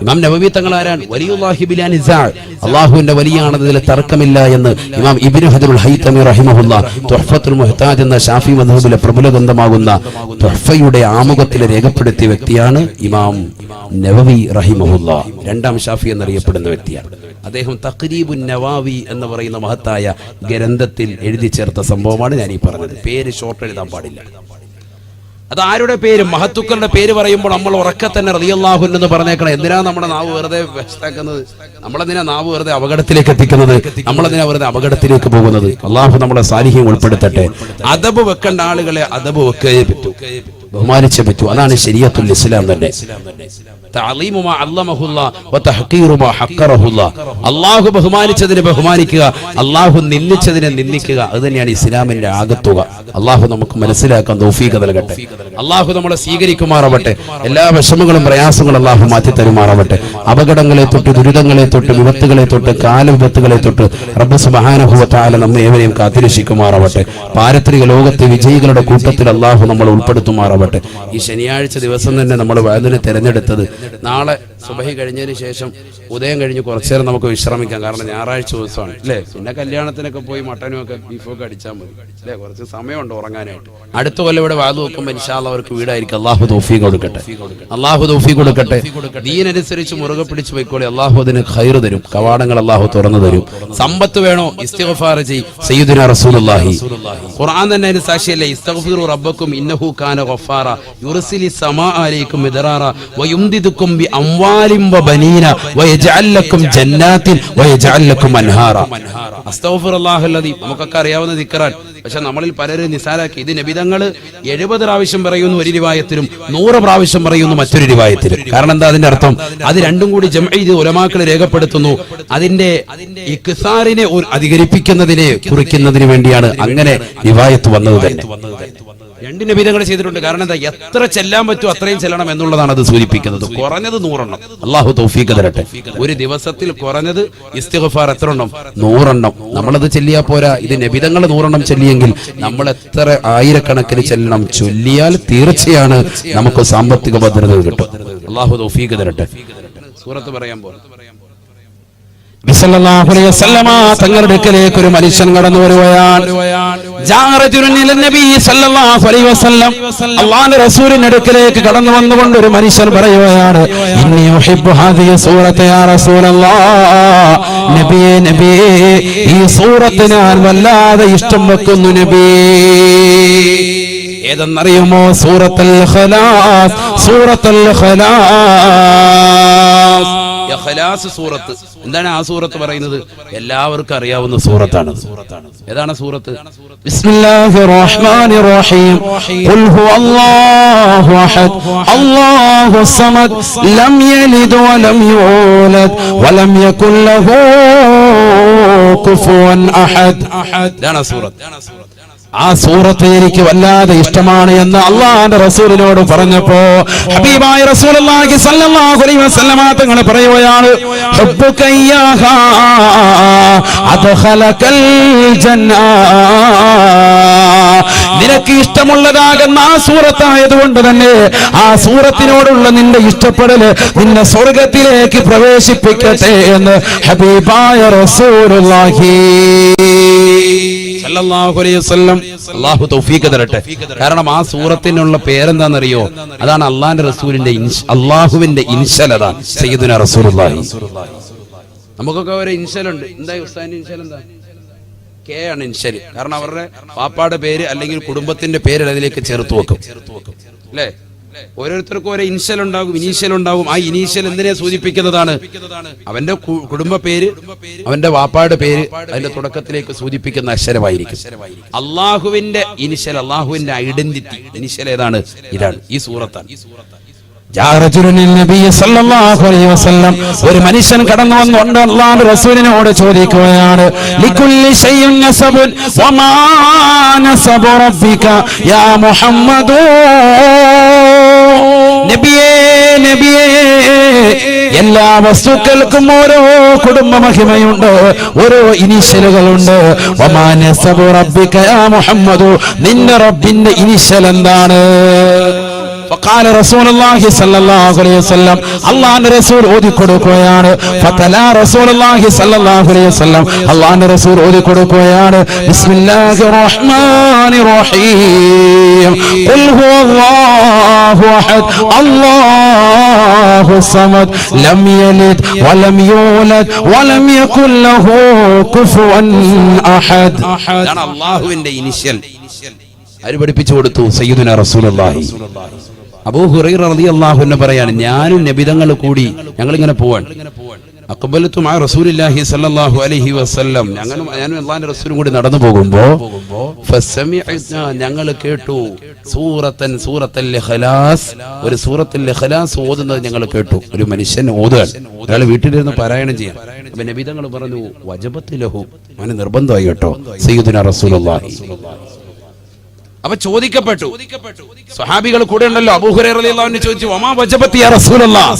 ഇമാം നവവി തങ്ങൾ ആരാണ്? വലിയുല്ലാഹി ബിലാ നിസാ, അല്ലാഹുവിന്റെ വലിയാണെന്നതിൽ തർക്കമില്ല എന്ന് ഇമാം ഇബ്നു ഹജറുൽ ഹൈതമി റഹിമഹുല്ലാഹ് തുഹ്ഫത്തുൽ മുഹ്താജ് എന്ന ഷാഫി മദ്ഹബിലെ പ്രബല ഗ്രന്ഥമാകുന്ന തുഹ്ഫയുടെ ആമുഖത്തിൽ രേഖപ്പെടുത്തിയ വ്യക്തിയാണ് ഇമാം നവവി റഹിമഹുല്ലാഹ്. രണ്ടാം ഷാഫി എന്നറിയപ്പെടുന്ന വ്യക്തിയാണ് അദ്ദേഹം. തഖ്രീബുൻ നവാവി എന്ന് പറയുന്ന മഹത്തായ ഗ്രന്ഥത്തിൽ എഴുതി ചേർത്ത സംഭവമാണ് ഞാൻ ഈ പറഞ്ഞത്. പേര് ഷോർട്ട് എഴുതാൻ പാടില്ല. അത് ആരുടെ പേര്, മഹത്തുക്കളുടെ പേര് പറയുമ്പോൾ നമ്മൾ ഉറക്കെ തന്നെ റളിയല്ലാഹു അൻഹു എന്ന് പറഞ്ഞേക്കണം. എന്തിനാ നമ്മുടെ നാവ് വെറുതെ വ്യസ്താക്കുന്നത്? നമ്മളെന്തിനാ നാവ് വെറുതെ അപകടത്തിലേക്ക് എത്തിക്കുന്നത്? നമ്മളെന്തിനാ വെറുതെ അപകടത്തിലേക്ക് പോകുന്നത്? അല്ലാഹു നമ്മളെ സാലിഹ്യം ഉൾപ്പെടുത്തട്ടെ. അദബ് വെക്കേണ്ട ആളുകളെ അദബ് വെക്കേ പറ്റൂ, ബഹുമാനിച്ചേ പറ്റൂ. അതാണ് ശരീഅത്തുൽ ഇസ്ലാം തന്നെ. അല്ലാഹു ബഹുമാനിച്ചതിനെ ബഹുമാനിക്കുക, അല്ലാഹു നിന്ദിച്ചതിനെ നിന്ദിക്കുക. അത് തന്നെയാണ് ഇസ്ലാമിന്റെ ആകത്തുക. അല്ലാഹു നമുക്ക് മനസ്സിലാക്കാൻ തൗഫീഖ് നൽകട്ടെ. അല്ലാഹു നമ്മളെ സ്വീകരിക്കുമാറാവട്ടെ. എല്ലാ വിഷമങ്ങളും പ്രയാസങ്ങളും അല്ലാഹു മാറ്റി തരുമാറാവട്ടെ. അപകടങ്ങളെ തൊട്ട്, ദുരിതങ്ങളെ തൊട്ട്, വിപത്തുകളെ തൊട്ട്, കാലവിപത്തുകളെ തൊട്ട് റബ്ബ് സുബ്ഹാനഹു വ തആല നമ്മെ ഏവരെയും കാത്തിരക്ഷിക്കുമാറാവട്ടെ. പാരത്രിക ലോകത്തെ വിജയികളുടെ കൂട്ടത്തിൽ അല്ലാഹു നമ്മൾ ഉൾപ്പെടുത്തുമാറാവട്ടെ. ഈ ശനിയാഴ്ച ദിവസം തന്നെ നമ്മൾ വഅദിനെ തിരഞ്ഞെടുത്തത്, നാളെ സുബഹി കഴിഞ്ഞതിന് ശേഷം ഉദയം കഴിഞ്ഞ് കുറച്ചു നേരം നമുക്ക് വിശ്രമിക്കാം. കാരണം ഞായറാഴ്ച ദിവസമാണ് അല്ലേ? പിന്നെ കല്യാണത്തിനൊക്കെ പോയി മട്ടനും ഒക്കെ ബീഫൊക്കെ അടിച്ചാൽ മതി അല്ലേ? കുറച്ച് സമയമുണ്ട് ഉറങ്ങാനായിട്ട്. അടുത്ത കൊല്ലം ഇവിടെ വാത് വെക്കുമ്പോൾ ഇൻഷാ അല്ലാഹ് അവർക്ക് വീടായിരിക്കും. അല്ലാഹു തൗഫീഖ് കൊടുക്കട്ടെ. അല്ലാഹു തൗഫീഖ് കൊടുക്കട്ടെ. ദീനനുസരിച്ച് മുറുകെ പിടിച്ച് പോയിക്കോളെ. അല്ലാഹു അതിന് ഖൈർ തരും. കവാടങ്ങൾ അല്ലാഹു തുറന്നു തരും. സമ്പത്ത് വേണോ? ഇസ്തിഗ്ഫാർ ചെയ്യ്. സയ്യിദുനാ റസൂലുള്ളാഹി ഖുർആൻ തന്നെ അതിന് സാക്ഷിയല്ലേ? ഇസ്തഗ്ഫിറു റബ്ബക്കും ഇന്നഹു കാന ഗഫാറ യുർസിലി സമാഅ അലൈക്കും മിദ്റാറ വയുംദിദുക്കും ബി അംവാലിൻ വബനീന വയജഅൽ ലക്കും ജന്നാത്തിൻ വയജഅൽ ലക്കും അൻഹാറ. അസ്തഗ്ഫിറുല്ലാഹൽ അദീം നമുക്കൊക്കെ അറിയാവുന്ന ദിക്റാൻ. പക്ഷെ നമ്മളിൽ പലരും നിസാരാക്കി. ഇത് നബി തങ്ങൾ 70 പ്രാവശ്യം പറയുന്നു ഒരു റിവായത്തിലും, 100 പ്രാവശ്യം പറയുന്നു മറ്റൊരു റിവായത്തിലും. കാരണം എന്താ അതിന്റെ അർത്ഥം? അത് രണ്ടും കൂടി ജംഅ ചെയ്ത് ഉലമാക്കൾ രേഖപ്പെടുത്തുന്നു. അതിന്റെ ഇക്സാറിനെ അധികരിപ്പിക്കുന്നതിനെ കുറിക്കുന്നതിന് വേണ്ടിയാണ് അങ്ങനെ റിവായത്ത് വന്നത് തന്നെ. രണ്ട് നബിതങ്ങൾ ചെയ്തിട്ടുണ്ട്. കാരണം എന്താ? എത്ര ചെല്ലാൻ പറ്റും അത്രയും ചെല്ലണം എന്നുള്ളതാണ് അത് സൂചിപ്പിക്കുന്നത്. കുറഞ്ഞത് 100 എണ്ണം. അല്ലാഹു തൗഫീഖ് തരട്ടെ. ഒരു ദിവസത്തിൽ കുറഞ്ഞത് ഇസ്തിഗ്ഫാർ എത്ര എണ്ണം? 100 എണ്ണം. നമ്മളത് ചെല്ലിയാൽ പോരാ. ഇത് നബിതങ്ങൾ 100 എണ്ണം ചെല്ലിയെങ്കിൽ നമ്മൾ എത്ര ആയിരക്കണക്കിന് ചെല്ലണം? ചൊല്ലിയാൽ തീർച്ചയാണ് നമുക്ക് സാമ്പത്തിക ഭദ്രത കിട്ടും. അല്ലാഹു തൗഫീഖ് തരട്ടെ. സൂറത്ത് പറയാൻ പോലെ സല്ലല്ലാഹു അലൈഹി വസല്ലമ തങ്ങളുടെ അടുക്കലേക്ക് ഒരു മനുഷ്യൻ കടന്നു വരുകയാണ്. അല്ലാഹുവിന്റെ റസൂലിന്റെ അടുക്കലേക്ക് കടന്നു വന്നുകൊണ്ട് ഒരു മനുഷ്യൻ പറയുകയാണ്, ഇന്നി ഉഹിബ്ബു ഹാദിഹി സൂറത യാ റസൂലല്ലാഹ്. നബിയേ നബിയേ, ഈ സൂറത്ത് ഞാൻ വല്ലാതെ ഇഷ്ടം വെക്കുന്നു നബിയേ. ഏതെന്നറിയുമോ? സൂറത്തുൽ ഖലാസ്. സൂറത്തുൽ ഖലാസ്, ഖലാസ് സൂറത്ത്. എന്താണ് ആ സൂറത്ത് പറയുന്നത്? എല്ലാവർക്കും അറിയാവുന്ന സൂറത്താണ്. ഏതാണ് സൂറത്ത്? ബിസ്മില്ലാഹിർ റഹ്മാനിർ റഹീം. ഖുൽ ഹുവല്ലാഹു അഹദ് അല്ലാഹുസ് സമദ് ലം യലിദ് വലം യൂലദ് വലം യകുൽ ലഹു കുഫുവൻ അഹദ്. ഇതാണ് സൂറത്ത്. ആ സൂറത്ത് എനിക്ക് വല്ലാതെ ഇഷ്ടമാണ് എന്ന് അള്ളാഹുവിന്റെ റസൂലിനോട് പറഞ്ഞപ്പോ ഹബീബായ റസൂലുള്ളാഹി സ്വല്ലല്ലാഹു അലൈഹി വസല്ലമ തങ്ങൾ പറയുകയാണ്, ഹുബ്ബുക ഇയ്യാഹാ അദ്ഖലകൽ ജന്ന. നിനക്ക് ഇഷ്ടമുള്ളതാകുന്ന ആ സൂറത്തായതുകൊണ്ട് തന്നെ ആ സൂറത്തിനോടുള്ള നിന്റെ ഇഷ്ടപ്പെടൽ നിന്നെ സ്വർഗത്തിലേക്ക് പ്രവേശിപ്പിക്കട്ടെ എന്ന് ഹബീബായ റസൂലുള്ളാഹി സല്ലല്ലാഹു അലൈഹി വസല്ലം. അല്ലാഹു തൗഫീഖ് തരട്ടെ. കാരണം ആ സൂറത്തിനുള്ള പേരെന്താണെന്നറിയോ? അതാണ് അള്ളാഹിന്റെ റസൂലിന്റെ അള്ളാഹുവിന്റെ ഇൻഷൽ. അതാണ് സയ്യിദുനാ റസൂലുള്ളാഹി. നമുക്കൊക്കെ ഒരു ഇൻഷലുണ്ട്. എന്താ ഉസ്താദിന്റെ ഇൻഷൽ? എന്താ? കെ ആണ് ഇൻഷൽ. കാരണം അവരുടെ പാപ്പാടെ പേര് അല്ലെങ്കിൽ കുടുംബത്തിന്റെ പേര് അതിലേക്ക് ചേർത്ത് വെക്കും, അല്ലേ? ഓരോരുത്തർക്കും ഓരോ ഇനിഷ്യൽ ഉണ്ടാകും, ഇനീഷ്യൽ ഉണ്ടാകും. ആ ഇനീഷ്യൽ എന്തിനെ സൂചിപ്പിക്കുന്നതാണ്? അവന്റെ കുടുംബ പേര്, അവന്റെ വാപ്പായുടെ പേര് അതിന്റെ തുടക്കത്തിലേക്ക് സൂചിപ്പിക്കുന്ന അക്ഷരമായിരിക്കും. അള്ളാഹുവിന്റെ ഇനിഷ്യൽ, അള്ളാഹുവിന്റെ ഐഡന്റിറ്റി ഇനിഷ്യൽ ഏതാണ്? ഇതാണ്, ഈ സൂറത്താണ്. ഒരു മനുഷ്യൻ കടന്നു വന്നുകൊണ്ട് അല്ലാഹുവിന്റെ റസൂലിനോട് ചോദിക്കുകയാണ്, ലികുല്ലി ശൈഇൻ നസബുൻ വമാ നസബു റബ്ബിക യാ മുഹമ്മദ്. നബിയേ നബിയേ, എല്ലാ വസ്തുക്കൾക്കും ഓരോ കുടുംബ മഹിമയുണ്ട്, ഓരോ ഇനിഷ്യലുകളുണ്ട്. വമാ നസബു റബ്ബിക യാ മുഹമ്മദ്, നിന്റെ റബ്ബിന്റെ ഇനിഷ്യൽ എന്താണ്? فقال رسول الله صلى الله عليه وسلم. അല്ലാഹുവിന്റെ റസൂൽ ഓതി കൊടുക്കുകയാണ്. ഫതലാ റസൂൽ അല്ലാഹി സ്വല്ലല്ലാഹു അലൈഹി വസല്ലം. അല്ലാഹുവിന്റെ റസൂൽ ഓതി കൊടുക്കുകയാണ്, ബിസ്മില്ലാഹിർ റഹ്മാനിർ റഹീം. ഖുൽ ഹുവല്ലാഹു അഹദ് അല്ലാഹുസ് സമദ് ലം യലിദ് വലം യൂലദ് വലം യകുൽ ലഹു കുഫുവൻ അഹദ്. ഇതാണ് അല്ലാഹുവിന്റെ ഇനിഷ്യൽ. ആര് പഠിപ്പിച്ചു കൊടുത്തു? സയ്യിദുനാ റസൂലുള്ളാഹി. അബൂ ഹുറൈറ റളിയല്ലാഹു അൻഹു പറയാണ്, ഞാനും നബിതങ്ങൾ കൂടി ഞങ്ങളിങ്ങനെ പോവാൻ. അഖബലതു മഅ റസൂലില്ലാഹി സ്വല്ലല്ലാഹു അലൈഹി വസല്ലം. ഞാനും അല്ലാഹുവിന്റെ റസൂലും കൂടി നടന്നു പോകുമ്പോൾ ഫസമിഅനാ, ഞങ്ങൾ കേട്ടു, സൂറത്തുൽ ഇഖ്ലാസ്, ഒരു സൂറത്തുൽ ഇഖ്ലാസ് ഓതുന്നത് ഞങ്ങൾ കേട്ടു. ഒരു മനുഷ്യൻ ഓതുകയാണ്, അയാൾ വീട്ടിലിരുന്ന് പാരായണം ചെയ്യാൻ. അപ്പൊ നബിതങ്ങൾ പറഞ്ഞു, വജബത്ത് ലഹു, അവന് നിർബന്ധമായി കേട്ടോ സയ്യിദുനാ റസൂലുള്ളാഹി. അപ്പൊ ചോദിക്കപ്പെട്ടു, സ്വഹാബികൾ കൂടെ ഉണ്ടല്ലോ. അബൂ ഹുറൈറ റളിയല്ലാഹു അൻഹു ചോദിച്ചു, വമാ വജബത്ത് യാ റസൂലല്ലാഹ്,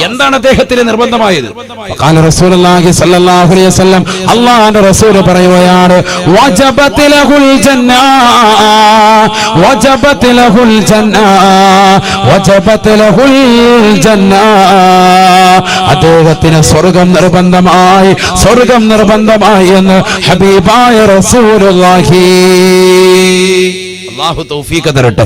എന്താണ് അദ്ദേഹത്തിന് നിർബന്ധമായത്? ഫഖാല റസൂലുള്ളാഹി സ്വല്ലല്ലാഹു അലൈഹി വസല്ലം. അല്ലാഹുവിന്റെ റസൂൽ പറയുകയാണ്, വജബത്ത് ലഹുൽ ജന്ന, വജബത്ത് ലഹുൽ ജന്ന, വജബത്ത് ലഹുൽ ജന്ന. അദ്ദേഹത്തിന് സ്വർഗ്ഗം നിർബന്ധമായി, സ്വർഗ്ഗം നിർബന്ധമായി എന്ന് ഹബീബായ റസൂലുള്ളാഹി. അല്ലാഹു തൗഫീഖ് തരട്ടെ.